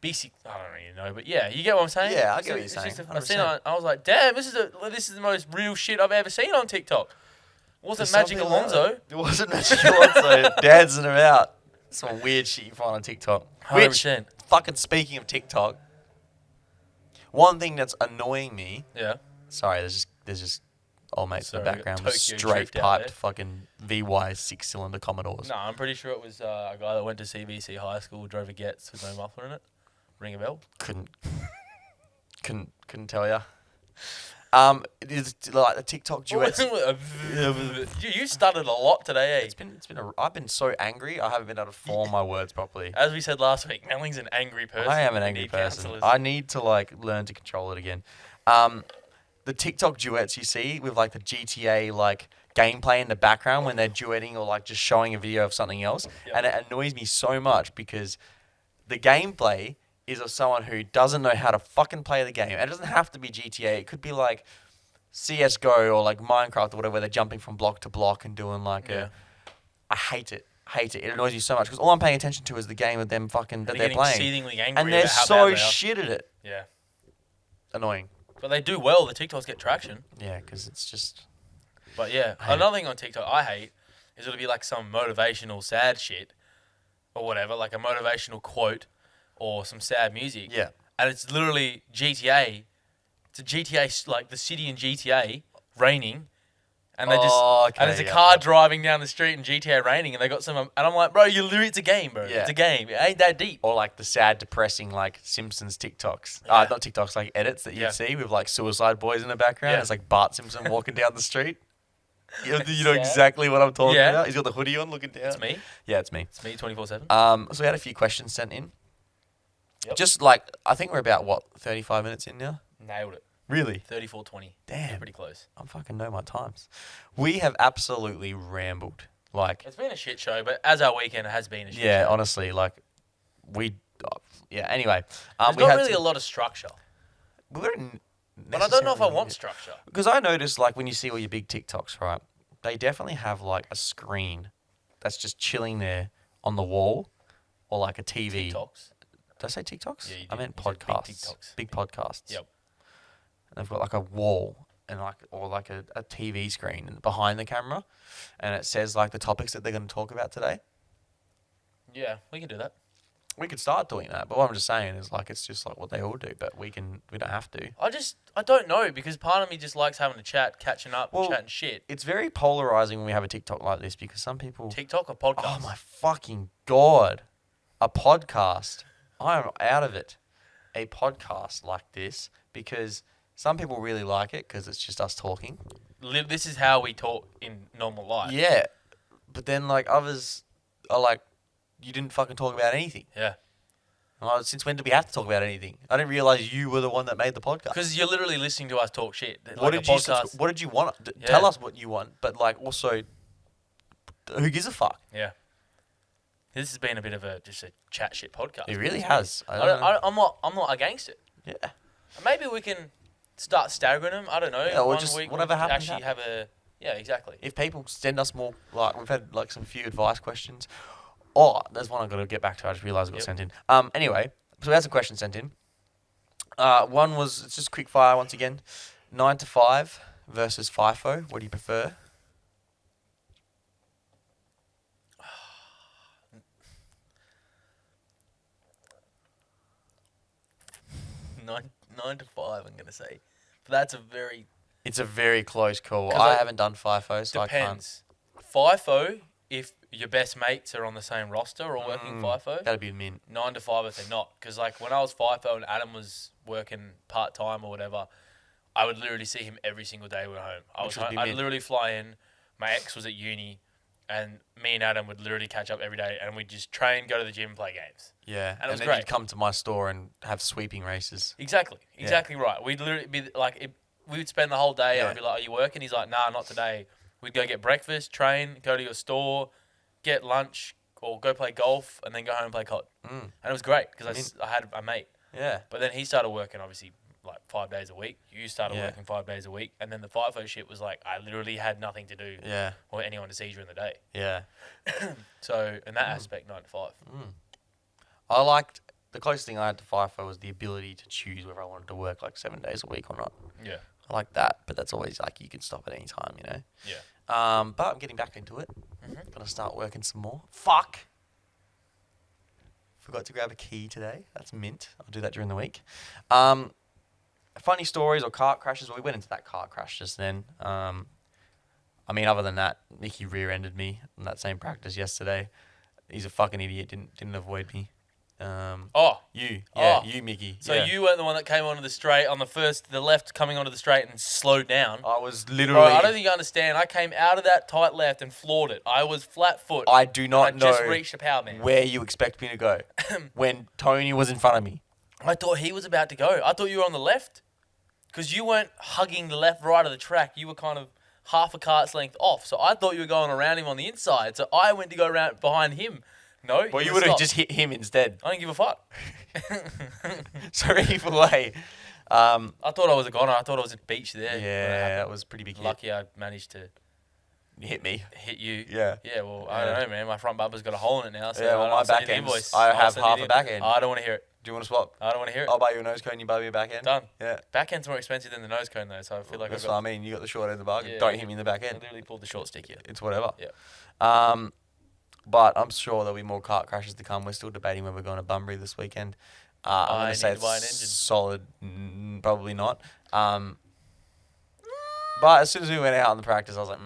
I don't even know, but yeah, you get what I'm saying? Yeah, I get what you're saying. I seen it, I was like, damn, this is the most real shit I've ever seen on TikTok. It wasn't Magic Alonso. It wasn't Magic Alonso dancing about some weird shit you find on TikTok. 100%. Which, fucking speaking of TikTok, one thing that's annoying me. Yeah. Sorry, there's just old mates in the background with Tokyo straight Drift out piped there. fucking VY 6-cylinder Commodores. No, I'm pretty sure it was a guy that went to CBC High School, drove a Getz with no muffler in it. Ring a bell? Couldn't tell ya. It's like the TikTok duets. You stuttered a lot today, eh? I've been so angry. I haven't been able to form my words properly. As we said last week, Melling's an angry person. I am an angry person. Counselors. I need to like learn to control it again. The TikTok duets you see with like the GTA like gameplay in the background when they're duetting or like just showing a video of something else, and it annoys me so much because the gameplay is of someone who doesn't know how to fucking play the game. And it doesn't have to be GTA. It could be like CSGO or like Minecraft or whatever, where they're jumping from block to block and doing like I hate it. It annoys me so much because all I'm paying attention to is the game of them fucking that they're playing. Exceedingly angry and they're about how so bad they are. shit at it. Yeah. Annoying. But they do well. The TikToks get traction. Yeah, because it's just... But yeah, another thing on TikTok I hate is it'll be like some motivational sad shit or whatever, like a motivational quote or some sad music. Yeah. And it's literally GTA. It's a GTA, like the city in GTA raining. And they and there's a car driving down the street in GTA raining, and they got some. And I'm like, bro, it's a game, bro. Yeah. It's a game. It ain't that deep. Or like the sad, depressing like Simpsons TikToks. Not TikToks, like edits that you'd see with like Suicide Boys in the background. Yeah. It's like Bart Simpson walking down the street. You know exactly what I'm talking about. He's got the hoodie on, looking down. It's me. Yeah, it's me. It's me 24/7. So we had a few questions sent in. Yep. Just like I think we're about 35 minutes in now. Nailed it. Really? 34:20. Damn. Pretty close. I fucking know my times. We have absolutely rambled. Like it's been a shit show, but as our weekend has been a shit show. Yeah, honestly, like anyway. There's not really a lot of structure. But I don't know if I want structure. Because I noticed, like, when you see all your big TikToks, right, they definitely have, like, a screen that's just chilling there on the wall or, like, a TV. TikToks. Did I say TikToks? Yeah, you did. I meant You said podcasts. big TikToks. Big podcasts. Yep. And they've got, like, a wall and, like, or, like, a TV screen behind the camera. And it says, like, the topics that they're going to talk about today. Yeah, we can do that. We could start doing that, but what I'm just saying is like it's just like what they all do, but we don't have to. I don't know, because part of me just likes having a chat, catching up, Well, chatting shit. It's very polarizing when we have a TikTok like this because some people. TikTok or podcast? Oh my fucking god, a podcast! I am out of it. A podcast like this because some people really like it because it's just us talking. This is how we talk in normal life. Yeah, but then like others are like, you didn't fucking talk about anything. Yeah. Oh, since when did we have to talk about anything? I didn't realize you were the one that made the podcast. Because you're literally listening to us talk shit. What did you want? Yeah. Tell us what you want, but like also, who gives a fuck? Yeah. This has been a bit of just a chat shit podcast. It really has. I'm not against it. Yeah. Maybe we can start staggering them. I don't know. Yeah, or One just week whatever we happens. actually have a. Yeah, exactly. If people send us more, like we've had like some few advice questions. Oh, there's one I've got to get back to. I just realised it got sent in. Anyway, so we had some questions sent in. One was, it's just quick fire once again. 9 to 5 versus FIFO. What do you prefer? Nine to 5, I'm gonna say. But that's a very It's a very close call. 'Cause I like, haven't done FIFO, so depends. FIFO, if your best mates are on the same roster or working I can't. FIFO. That'd be a mint. 9 to 5 if they're not. Because like when I was FIFO and Adam was working part time or whatever, I would literally see him every single day we were home. I'd literally fly in. My ex was at uni, and me and Adam would literally catch up every day, and we'd just train, go to the gym, play games. Yeah, And it was then great. you'd come to my store and have sweeping races. Exactly right. We'd literally be like, we would spend the whole day. Yeah. I'd be like, "Are you working?" He's like, "Nah, not today." We'd go get breakfast, train, go to your store, get lunch, or go play golf, and then go home and play COD. And it was great because I had a mate. Yeah. But then he started working obviously like 5 days a week. You started Yeah. working 5 days a week, and then the FIFO shit was like I literally had nothing to do Yeah. or anyone to see during the day. Yeah. So in that aspect, 9 to 5. I liked, the closest thing I had to FIFO was the ability to choose whether I wanted to work like 7 days a week or not. Yeah. I like that, but that's always like you can stop at any time, you know? Yeah. But I'm getting back into it. Gonna start working some more. Fuck! Forgot to grab a key today. That's mint. I'll do that during the week. Funny stories or car crashes. Well, we went into that car crash just then. I mean, other than that, Nicky rear-ended me in that same practice yesterday. He's a fucking idiot. Didn't avoid me. You, Mickey. So yeah. you weren't the one that came onto the straight on the left coming onto the straight and slowed down. I was Bro, literally. I don't think you understand. I came out of that tight left and floored it. I was flat foot. I do not know just reached the power man. where you expect me to go when Tony was in front of me. I thought he was about to go. I thought you were on the left because you weren't hugging the left right of the track. You were kind of half a cart's length off. So I thought you were going around him on the inside. So I went to go around behind him. No, Well, you would have just hit him instead. I didn't give a fuck. So either way, I thought I was a goner. I thought I was at beach there. yeah, that was a pretty big hit. Lucky I managed to Hit me. hit you. Yeah. Yeah, well, I don't know, man. My front bumper's got a hole in it now. So Yeah, well, my back end, I have half a back end. I don't want to hear it. Do you want to swap? I don't want to hear it. I'll buy you a nose cone, you buy me a back end. Done. Yeah. Back end's more expensive than the nose cone, though, so I feel like That's I've what I got... mean. You got the short end of the bargain. Yeah. Don't hit me in the back I end. literally pulled the short stick here. It's whatever. Yeah. But I'm sure there'll be more kart crashes to come. We're still debating whether we're going to Bunbury this weekend. I'm going to say need to buy an it's engine. solid. Probably not. But as soon as we went out on the practice, I was like,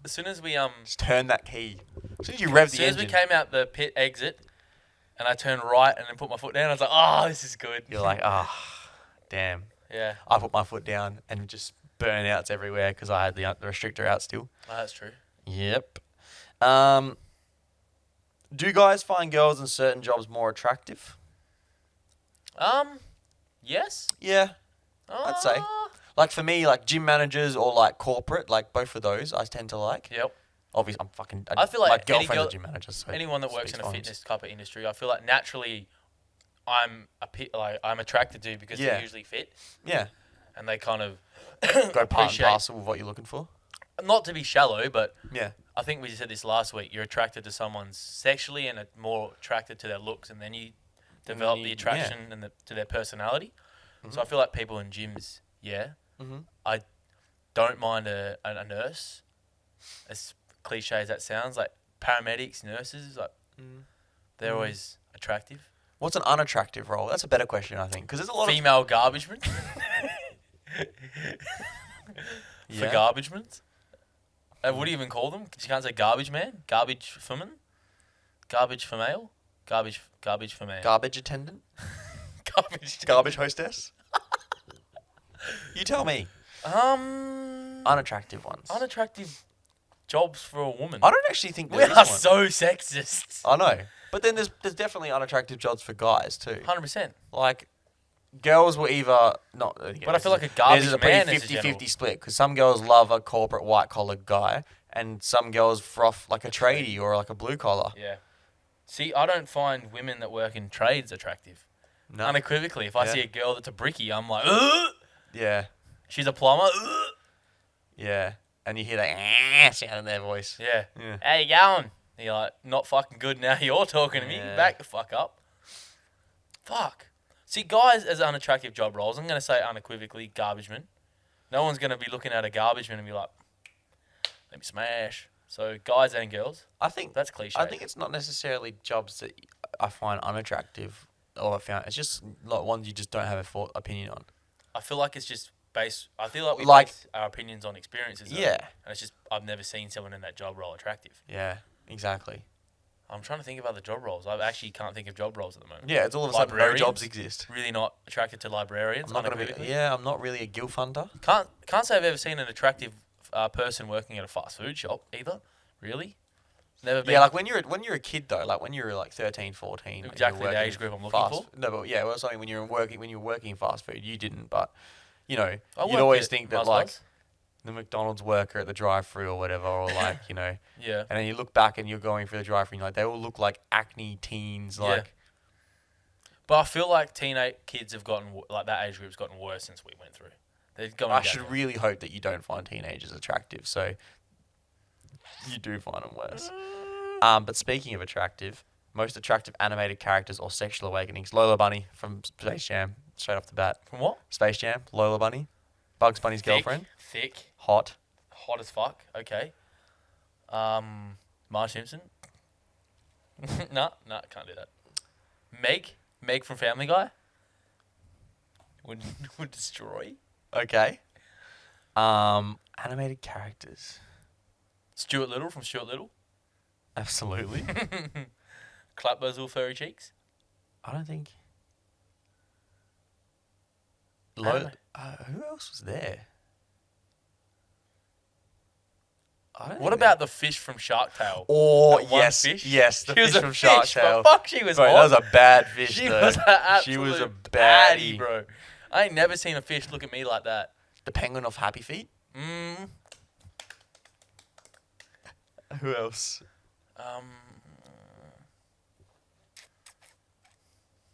As soon as we just turn that key. As soon as you rev the As soon as we engine, came out the pit exit, and I turned right and then put my foot down, I was like, "Oh, this is good." you're like, damn. Yeah, I put my foot down and just burnouts everywhere because I had the restrictor out still. oh, that's true. Yep. Do guys find girls in certain jobs more attractive? Yes. Yeah, I'd say. Like for me, like gym managers or like corporate, like both of those, I tend to like. Yep. Obviously, I feel like my any girlfriend's girl- a gym manager. So Anyone that works speaks in a volumes. fitness type of industry, I feel like naturally, I'm attracted to because Yeah. they're usually fit Yeah, and they kind of go part and appreciate- parcel with what you're looking for. Not to be shallow, but Yeah, I think we said this last week. You're attracted to someone sexually and more attracted to their looks, and then you develop the attraction and to their personality. So I feel like people in gyms, I don't mind a nurse, as cliche as that sounds. Like paramedics, nurses, like they're always attractive? What's an unattractive role? That's a better question, I think, because there's a lot Female garbageman. For Yeah. garbagemen. What do you even call them? 'Cause you can't say garbage man, garbage woman, garbage for male, garbage for man. Garbage attendant, Garbage. garbage hostess. You tell me. Unattractive ones. Unattractive jobs for a woman. I don't actually think We there is are one. so sexist. I know, but then there's definitely unattractive jobs for guys too. 100%. Like, girls will either not. But I feel like a garbage there's a pretty man is a 50-50 split because some girls love a corporate white collar guy, and some girls froth like a tradie or like a blue collar. Yeah. See, I don't find women that work in trades attractive. No. Unequivocally, if I Yeah. see a girl that's a brickie, I'm like, ugh! Yeah. She's a plumber. Ugh! Yeah. And you hear that sound in their voice. Yeah. Yeah. How you going? And you're like, not fucking good now. You're talking to me. Yeah. Back the fuck up. Fuck. See, guys as unattractive job roles, I'm going to say unequivocally garbageman. No one's going to be looking at a garbageman and be like, let me smash. So guys and girls, I think that's cliche. I think it's not necessarily jobs that I find unattractive or I found. It's just like ones you just don't have a opinion on. I feel like it's just based. I feel like we Like- base our opinions on experiences. though. Yeah. And it's just I've never seen someone in that job role attractive. Yeah. Exactly. I'm trying to think of other job roles. I actually can't think of job roles at the moment. Yeah. It's all of a sudden no Librarians? jobs exist. Really not attracted to librarians. I'm not gonna be. unequivocally. Yeah. I'm not really a gilf hunter. Can't say I've ever seen an attractive person working at a fast food shop either. Really? Never been. Yeah, like when you're a kid though, like when you're like 13, 14. and Exactly you're the working age group I'm looking fast, for. No, but yeah, well, something when you're working in fast food, you didn't, but you know, I you'd worked always at think that Muzz like Buzz. the McDonald's worker at the drive-through or whatever, or like you know, Yeah. and then you look back and you're going through the drive-through, and you're like they all look like acne teens, Yeah. like But I feel like teenage kids have gotten like that age group's gotten worse since we went through. They're going. I downhill. should really hope that you don't find teenagers attractive, so you do find them worse. But speaking of attractive, most attractive animated characters or sexual awakenings, Lola Bunny from Space Jam, straight off the bat. From what? Space Jam, Lola Bunny, Bugs Bunny's girlfriend, Thick. hot. Hot as fuck. Okay. Marge Simpson. Nah, can't do that. Meg from Family Guy. Would destroy. Okay. Animated characters. Stuart Little from Stuart Little. Absolutely. Clap those little furry cheeks. I don't think. Anime. Who else was there? I don't What think about the fish from Shark Tale? Oh That one yes, fish? yes, the She was fish a from Shark fish, but Tale. fuck, she was Bro, hot. that was a bad fish. She though. was a She was a absolute baddie, bro. I ain't never seen a fish look at me like that. The penguin of Happy Feet. Who else? Um,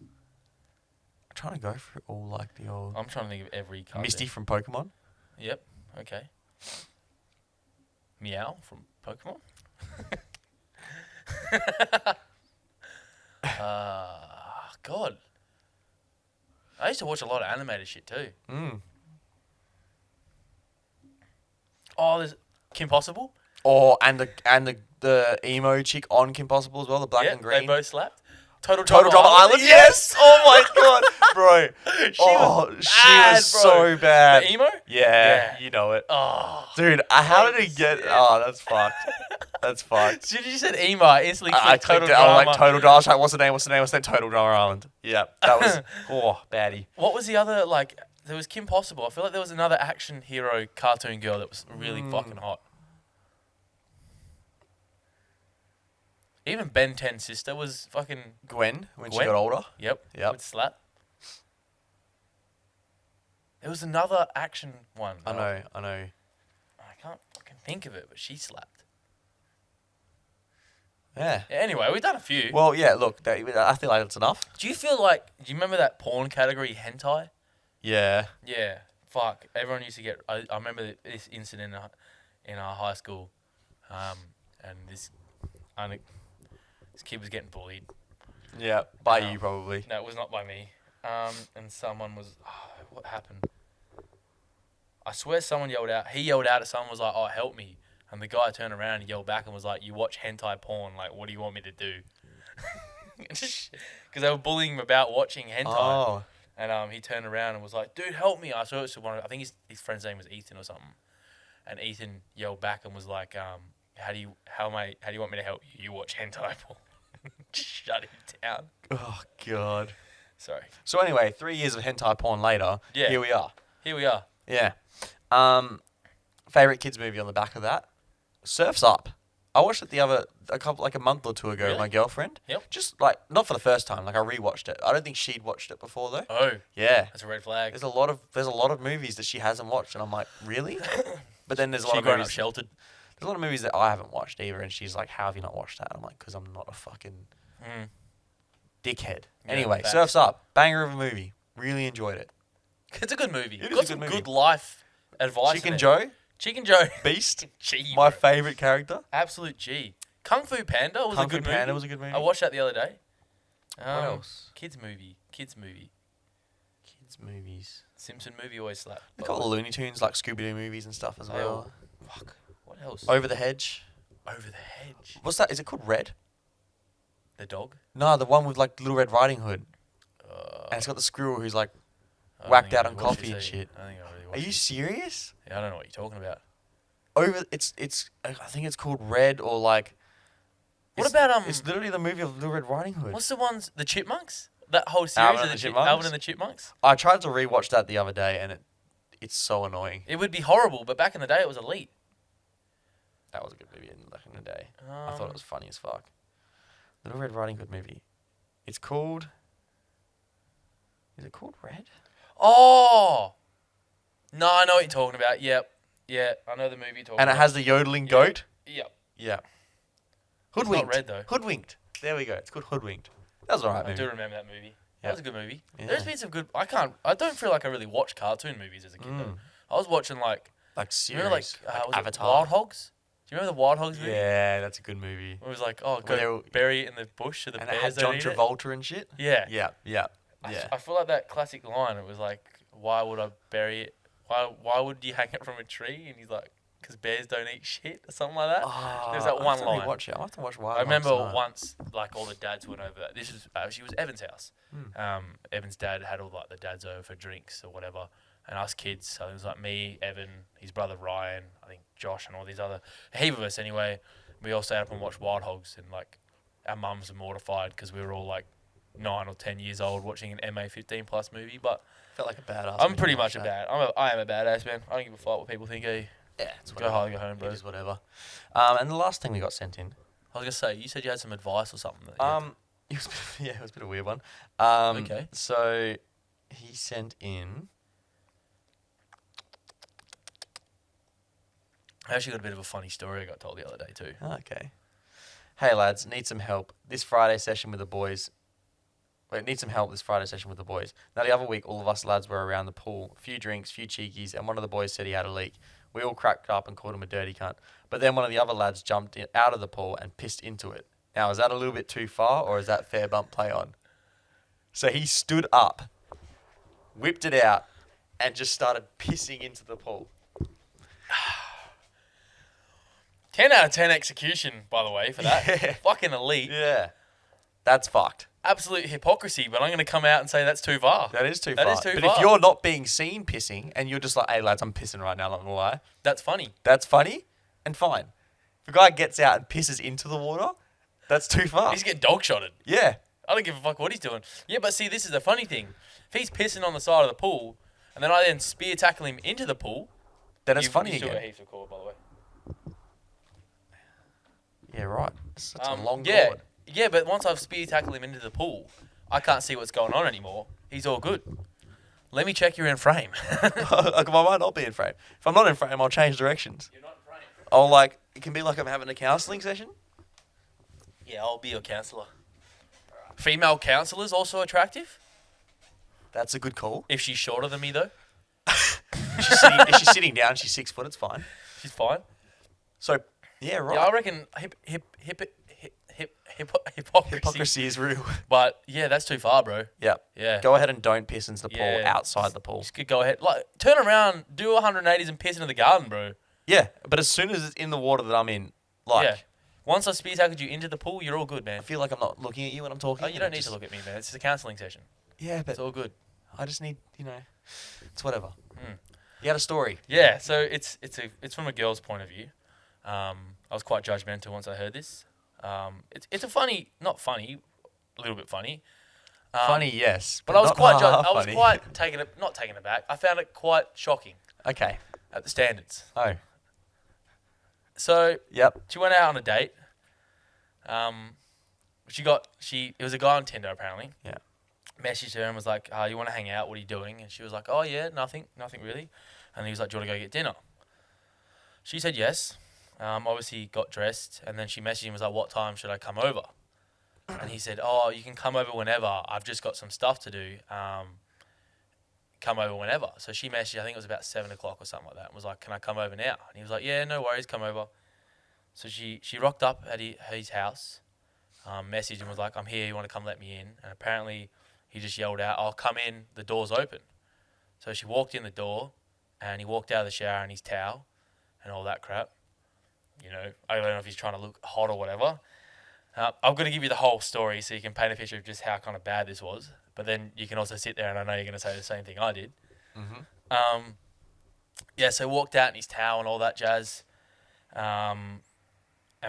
I'm trying to go through all like the old I'm trying to think of every cartoon. Misty from Pokemon. Yep. Okay. Meow from Pokemon. God. I used to watch a lot of animated shit too. Mm. Oh, there's Kim Possible. Oh, and the emo chick on Kim Possible as well, the black Yeah, and green. they both slapped. Total Total Drama Island. Yes. Oh my god, bro. She was bad, was bro. so bad. The emo? Yeah, Yeah. you know it, Oh. dude. How did he get? shit. Oh, that's fucked. That's fucked. As soon as you said emo, I instantly I clicked Total clicked it. I was Drama. like Total Drama. I was like, what's the name? What's the name? What's the name? Total Drama Island. Yeah, that was baddie. What was the other, like, there was Kim Possible. I feel like there was another action hero cartoon girl that was really fucking hot. Even Ben 10's sister was fucking, Gwen when she Gwen? got older. yep. Yep. Would slap. There was another action one. I know. I can't fucking think of it, but she slapped. Yeah. Yeah, anyway, we've done a few. Well, yeah. Look, I feel like that's enough. Do you feel like, do you remember that porn category, hentai? Yeah. Yeah, fuck. Everyone used to get. I remember this incident in our high school, and this kid was getting bullied. Yeah. By you probably. No, it was not by me. And someone was. What happened? I swear someone yelled out. He yelled out at someone, was like, "Oh, help me!" And the guy turned around and yelled back and was like, "You watch hentai porn? Like, what do you want me to do?" because they were bullying him about watching hentai. Oh. And he turned around and was like, "Dude, help me!" I saw it to one. I think his friend's name was Ethan or something. And Ethan yelled back and was like, how do you want me to help you? You watch hentai porn." Shut him down. Oh, God. Sorry. So anyway, 3 years of hentai porn later, Yeah. here we are. Here we are. Yeah. Favorite kids movie on the back of that? Surf's Up. I watched it a month or two ago with Really? my girlfriend. Yep. Just like, not for the first time. Like I rewatched it. I don't think she'd watched it before though. Oh, Yeah. that's a red flag. There's a lot of movies that she hasn't watched, and I'm like, really? But then there's a lot She of grown movies. up sheltered. There's a lot of movies that I haven't watched either, and she's like, "How have you not watched that?" I'm like, "Because I'm not a fucking dickhead." Yeah, Anyway, facts. Surf's Up, banger of a movie. Really enjoyed it. It's a good movie. It is Got a good some movie. good life advice. Chicken in it. Joe, Chicken Joe. Beast, G. my bro. favorite character. Absolute G. Kung Fu Panda was Kung a good Fu movie. Panda was a good movie. I watched that the other day. What else? Kids movie. Kids movies. Simpson movie always slap. They got the Looney Tunes, like Scooby-Doo movies and stuff as well. Fuck. What else? Over the Hedge. Over the Hedge. What's that? Is it called Red? The dog. No, the one with like Little Red Riding Hood. And it's got the squirrel who's like whacked out on coffee and shit. I think I really Are watched you it. serious? Yeah, I don't know what you're talking about. I think it's called Red or like. What it's- about It's literally the movie of Little Red Riding Hood. what's the ones? The Chipmunks. That whole series Alvin of and the the Chipmunks? Alvin and the Chipmunks. I tried to rewatch that the other day and it's so annoying. It would be horrible, but back in the day, it was elite. That was a good movie back in the day. I thought it was funny as fuck. Little Red Riding Hood movie. It's called. Is it called Red? Oh. No, I know what you're talking about. Yep. Yeah, I know the movie you're talking And about. it has the yodeling goat. Yep. Yeah. not Hoodwinked. Red, though. Hoodwinked. There we go. It's called Hoodwinked. That was alright I movie. do remember that movie. Yeah. That was a good movie. Yeah. There's been some good. I don't feel like I really watched cartoon movies as a kid. Though. I was watching like. Like series. Remember like, was it Avatar. Wild Hogs? Do you remember the Wild Hogs movie? Yeah, that's a good movie. It was like, oh, Where they go were- bury it in the bush so the And it bears had don't John eat Travolta and shit. it. Yeah. Yeah. I feel like that classic line. It was like, why would I bury it? Why would you hang it from a tree? And he's like, because bears don't eat shit or something like that. There's that one line. Watch it. I have to watch Wild I remember Hogs tonight. once, like all the dads went over. This is she was Evan's house. Evan's dad had all like the dads over for drinks or whatever, and us kids. So it was like me, Evan, his brother Ryan, I think Josh, and all these other a heap of us. Anyway, we all sat up and watched Wild Hogs, and like our mums were mortified because we were all like 9 or 10 years old watching an MA15+ movie. But Felt like a badass. I'm when pretty you much watched a that. bad. I am a badass man. I don't give a fuck what people think. Yeah, it's Go hard, go home, bro. It is whatever. And the last thing we got sent in. I was gonna say, you said you had some advice or something. It was it was a bit of a weird one. Okay. So he sent in. I actually got a bit of a funny story I got told the other day too. Okay. Hey lads, need some help. This Friday session with the boys. Wait, need some help this Friday session with the boys. Now the other week, all of us lads were around the pool. A few drinks, few cheekies, and one of the boys said he had a leak. We all cracked up and called him a dirty cunt. But then one of the other lads jumped out of the pool and pissed into it. Now, is that a little bit too far, or is that fair bump play on? So he stood up, whipped it out, and just started pissing into the pool. 10 out of 10 execution, by the way, for that. Yeah. Fucking elite. Yeah. That's fucked. Absolute hypocrisy, but I'm going to come out and say that's too far. That is too That far. is too but far. if you're not being seen pissing, and you're just like, hey lads, I'm pissing right now, not gonna lie. That's funny. That's funny and fine. If a guy gets out and pisses into the water, that's too far. He's getting dog shotted. Yeah. I don't give a fuck what he's doing. Yeah, but see, this is the funny thing. If he's pissing on the side of the pool, and then I then spear tackle him into the pool, Then it's you've funny still got again. heaps of cord, by the way. Yeah, right. It's a long yeah, cord. yeah, but once I've spear tackled him into the pool, I can't see what's going on anymore. He's all good. Let me check you're in frame. Like, I might not be in frame. If I'm not in frame, I'll change directions. You're not in frame. I'll like, it can be like I'm having a counselling session. Yeah, I'll be your counsellor. Female counsellor's also attractive. That's a good call. If she's shorter than me, though, If she's sitting down, she's 6 foot, it's fine. she's fine. So, yeah, right. Yeah, I reckon hypocrisy. Hypocrisy is real. But yeah, that's too far, bro. Yeah. Yeah. Go ahead and don't piss into the pool Yeah. outside the pool. Just go ahead. Like, turn around, do 180s and piss into the garden, bro. Yeah, but as soon as it's in the water that I'm in, like, Yeah. Once I speed tackled you into the pool, you're all good, man. I feel like I'm not looking at you when I'm talking. Oh, you don't need to look at me, man. It's just a counselling session. Yeah, but It's all good. I just need, it's whatever. Mm. You had a story. Yeah, so it's from a girl's point of view. I was quite judgmental once I heard this. It's a funny, not funny, a little bit funny. Funny, yes. But I was not quite funny. I was quite not taken aback. I found it quite shocking Okay. at the standards. Oh. So Yep. she went out on a date. It was a guy on Tinder apparently. Yeah. Messaged her and was like, you want to hang out? What are you doing? And she was like, oh yeah, nothing really. And he was like, do you want to go get dinner? She said yes. Obviously got dressed, and then she messaged him and was like, what time should I come over? And he said, oh, you can come over whenever. I've just got some stuff to do. Come over whenever. So she messaged, I think it was about 7 o'clock or something like that, and was like, can I come over now? And he was like, yeah, no worries, come over. So she rocked up at his house, messaged him, was like, I'm here, you want to come let me in? And apparently he just yelled out, I'll come in, the door's open. So she walked in the door, and he walked out of the shower in his towel and all that crap. I don't know if he's trying to look hot or whatever. I'm going to give you the whole story so you can paint a picture of just how kind of bad this was. But then you can also sit there, and I know you're going to say the same thing I did. Mm-hmm. So he walked out in his towel and all that jazz, and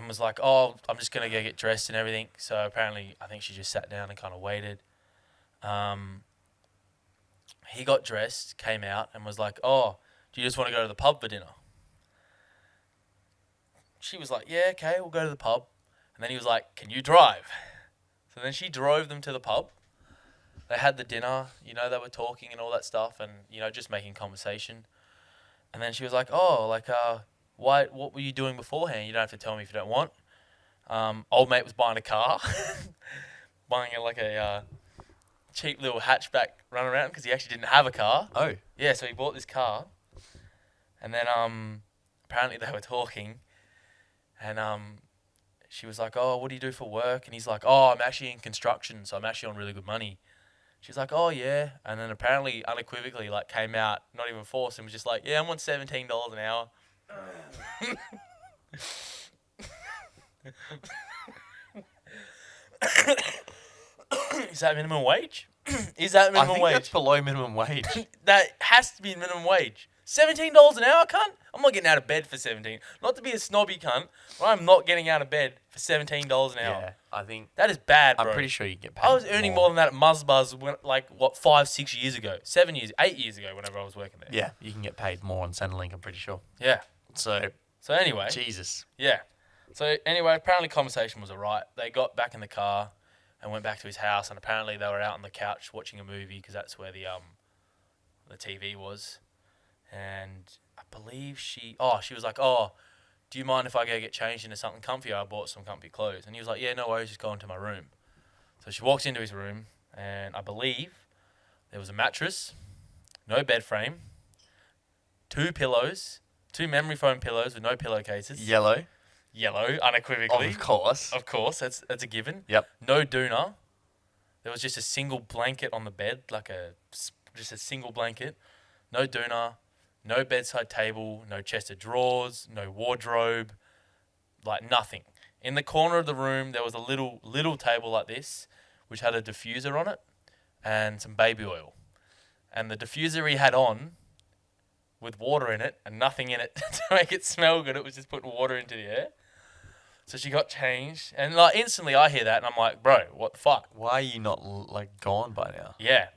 was like, oh, I'm just going to go get dressed and everything. So apparently I think she just sat down and kind of waited. He got dressed, came out, and was like, oh, do you just want to go to the pub for dinner? She was like, yeah, okay, we'll go to the pub. And then he was like, can you drive? So then she drove them to the pub. They had the dinner, they were talking and all that stuff and, just making conversation. And then she was like, oh, what were you doing beforehand? You don't have to tell me if you don't want. Old mate was buying a car, buying a cheap little hatchback runaround because he actually didn't have a car. Oh. Yeah, so he bought this car. And then apparently they were talking. And she was like, oh, what do you do for work? And he's like, oh, I'm actually in construction, so I'm actually on really good money. She's like, oh, yeah. And then apparently, unequivocally, came out, not even forced, and was just like, yeah, I'm on $17 an hour. Is that minimum wage? Is that minimum I think wage? that's below minimum wage. That has to be minimum wage. $17 an hour, cunt? I'm not getting out of bed for 17. Not to be a snobby cunt, but I'm not getting out of bed for $17 an hour. Yeah, I think That is bad, bro. I'm pretty sure you get paid. I was earning more than that at Muzzbuzz 5-6 years ago. 8 years ago whenever I was working there. Yeah, you can get paid more on Centrelink, I'm pretty sure. Yeah. So anyway. Jesus. Yeah. So anyway, apparently conversation was alright. They got back in the car and went back to his house, and apparently they were out on the couch watching a movie because that's where the TV was. And I believe she was like, oh, do you mind if I go get changed into something comfy? I bought some comfy clothes. And he was like, yeah, no worries, just go into my room. So she walks into his room, and I believe there was a mattress, no bed frame, 2 pillows, 2 memory foam pillows with no pillowcases. Yellow, unequivocally. of course. Of course, that's a given. Yep. No doona. There was just a single blanket on the bed, just a single blanket. No doona. No bedside table, no chest of drawers, no wardrobe, nothing. In the corner of the room, there was a little table like this, which had a diffuser on it and some baby oil. And the diffuser he had on, with water in it and nothing in it to make it smell good, it was just putting water into the air. So she got changed, and instantly I hear that, and I'm like, bro, what the fuck? Why are you not gone by now? Yeah.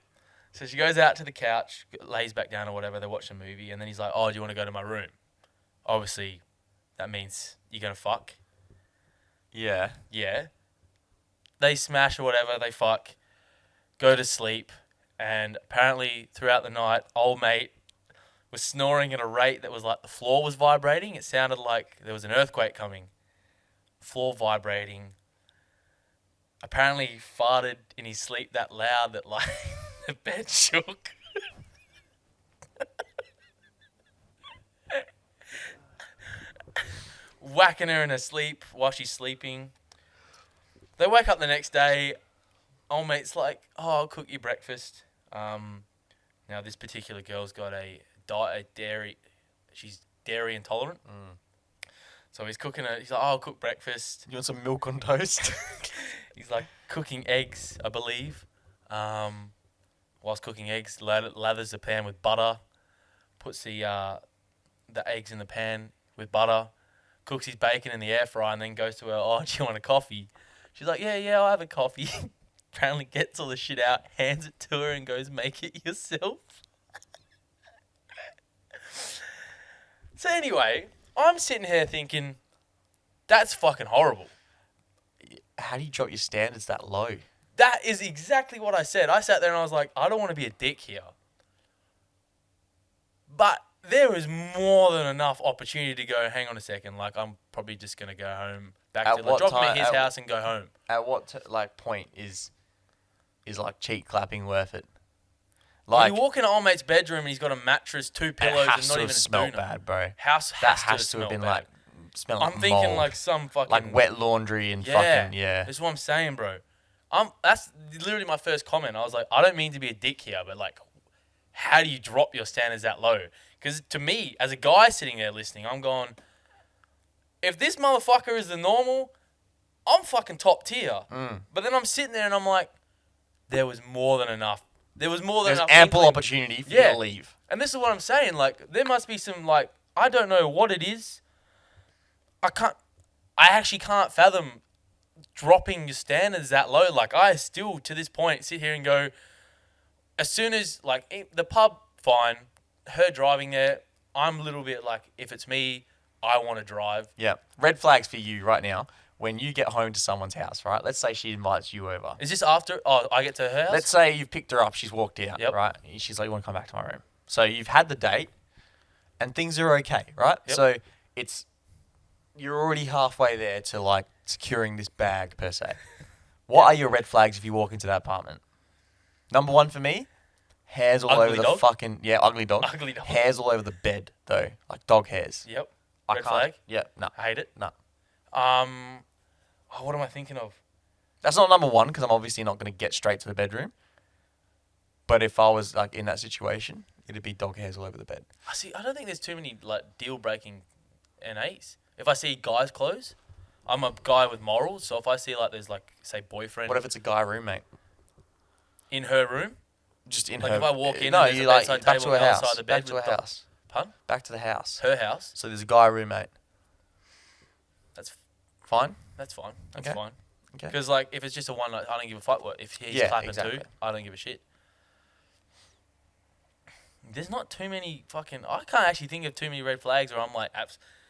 So she goes out to the couch, lays back down or whatever, they watch a movie, and then he's like, oh, do you want to go to my room? Obviously, that means you're going to fuck. Yeah. Yeah. They smash or whatever, they fuck, go to sleep, and apparently throughout the night, old mate was snoring at a rate that was the floor was vibrating. It sounded like there was an earthquake coming. Floor vibrating. Apparently he farted in his sleep that loud that the bed shook. Whacking her in her sleep while she's sleeping. They wake up the next day. Old mate's like, oh, I'll cook you breakfast. Now this particular girl's got a dairy. She's dairy intolerant. So he's cooking he's like, oh, I'll cook breakfast. You want some milk on toast? He's like cooking eggs, I believe. Whilst cooking eggs, lathers the pan with butter, puts the eggs in the pan with butter, cooks his bacon in the air fryer, and then goes to her, oh, do you want a coffee? She's like, yeah, I'll have a coffee. Apparently gets all the shit out, hands it to her, and goes, make it yourself. So anyway, I'm sitting here thinking, that's fucking horrible. How do you drop your standards that low? That is exactly what I said. I sat there and I was like, I don't want to be a dick here. But there is more than enough opportunity to go, hang on a second, like I'm probably just going to go home, drop him at his house and go home. At what point is like cheek clapping worth it? Like, when you walk in an old mate's bedroom and he's got a mattress, 2 pillows, and not even a smell doona. bad, bro. House has to have been bad. Like smelling I'm like thinking mold. like some fucking like wet laundry and fucking That's what I'm saying, bro. That's literally my first comment. I was like, I don't mean to be a dick here, but like, how do you drop your standards that low? Because to me, as a guy sitting there listening, I'm going, if this motherfucker is the normal, I'm fucking top tier. But then I'm sitting there and I'm like, there was more than enough. There's ample opportunity for you to leave. And this is what I'm saying. Like, there must be some, like, I don't know what it is. I actually can't fathom dropping your standards that low. Like, I still, to this point, sit here and go, as soon as, like, the pub, fine. Her driving there, I'm a little bit like, if it's me, I want to drive. Yeah. Red flags for you right now. When you get home to someone's house, right? Let's say she invites you over. Is this after? Oh, I get to her house? Let's say you've picked her up. She's walked out, right? She's like, you want to come back to my room. So you've had the date and things are okay, right? Yep. So you're already halfway there to like securing this bag per se. What are your red flags if you walk into that apartment? Number one for me, hairs all over the fucking... Yeah, ugly dog. Ugly dog. Hairs all over the bed, though. Like dog hairs. Yep. Red flag? Yeah, no. I hate it. No. What am I thinking of? That's not number one because I'm obviously not going to get straight to the bedroom. But if I was like in that situation, it'd be dog hairs all over the bed. I don't think there's too many like deal-breaking NAs. If I see guys' clothes, I'm a guy with morals. So if I see like there's like say boyfriend. What if it's a guy roommate? In her room? Just in like her. Like if I walk in no, and there's a bedside table outside the bed. Back to her house. Pardon? Back to the house. Her house. So there's a guy roommate. That's fine. That's fine. That's okay. fine. Okay. Because like if it's just a one night, I don't give a fuck. What if he's clapping too? I don't give a shit. There's not too many fucking... I can't actually think of too many red flags where I'm like...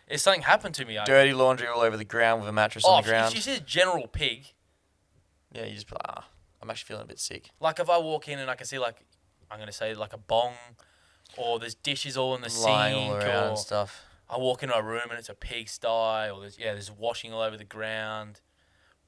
If something happened to me... Dirty laundry all over the ground with a mattress on the ground. If she says general pig... Yeah, you just be like, I'm actually feeling a bit sick. Like if I walk in and I can see like... I'm going to say like a bong... Or there's dishes all in the sink... Lying all around and stuff. I walk into a room and it's a pigsty... Or there's washing all over the ground...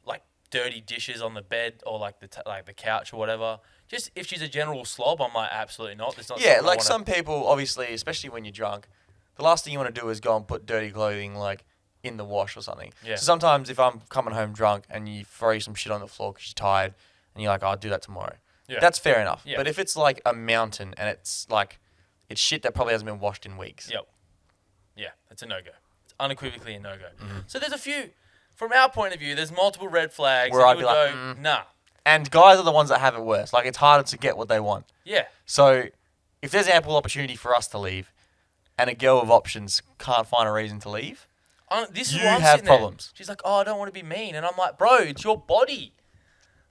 Like dirty dishes on the bed... Or like the couch or whatever... Just if she's a general slob, I'm like, absolutely not. There's not. Yeah, like some people, obviously, especially when you're drunk, the last thing you want to do is go and put dirty clothing like in the wash or something. Yeah. So sometimes if I'm coming home drunk and you throw some shit on the floor because you're tired and you're like, I'll do that tomorrow. Yeah. That's fair enough. Yeah. But if it's like a mountain and it's like, it's shit that probably hasn't been washed in weeks. Yep. Yeah, that's a no-go. It's unequivocally a no-go. Mm-hmm. So there's a few, from our point of view, there's multiple red flags. Where I'd be like, nah. And guys are the ones that have it worse. Like, it's harder to get what they want. Yeah. So, if there's ample opportunity for us to leave, and a girl with options can't find a reason to leave, this is you why I'm have problems. There. She's like, oh, I don't want to be mean. And I'm like, bro, it's your body.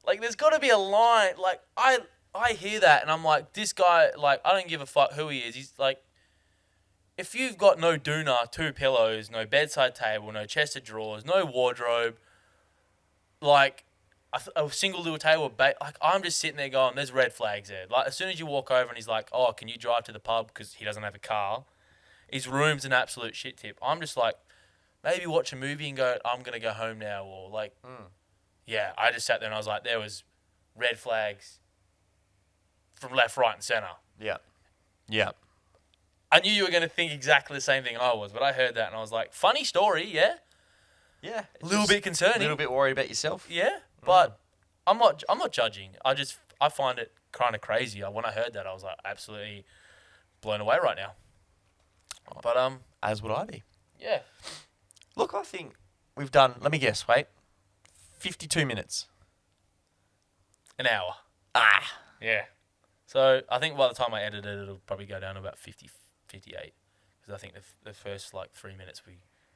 Like, there's got to be a line. Like, I hear that, and I'm like, this guy, like, I don't give a fuck who he is. He's like, if you've got no doona, 2 pillows, no bedside table, no chest of drawers, no wardrobe, like... a single little table, like I'm just sitting there going, there's red flags there. Like as soon as you walk over and he's like, oh, can you drive to the pub because he doesn't have a car? His room's an absolute shit tip. I'm just like, maybe watch a movie and go, I'm gonna go home now, or like, yeah. I just sat there and I was like, there was red flags from left, right, and center. Yeah, yeah. I knew you were gonna think exactly the same thing I was, but I heard that and I was like, funny story, yeah. Yeah, a little bit concerning. A little bit worried about yourself. Yeah. But I'm not judging. I find it kind of crazy. When I heard that, I was like absolutely blown away right now. But as would I be. Yeah. Look, I think we've done, let me guess, wait, 52 minutes. An hour. Ah. Yeah. So I think by the time I edit it, it'll probably go down to about 50, 58. Because I think the first like 3 minutes we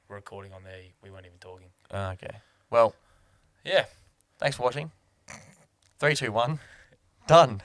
were recording on there, we weren't even talking. Okay. Well, Yeah. thanks for watching. 3, 2, 1. Done.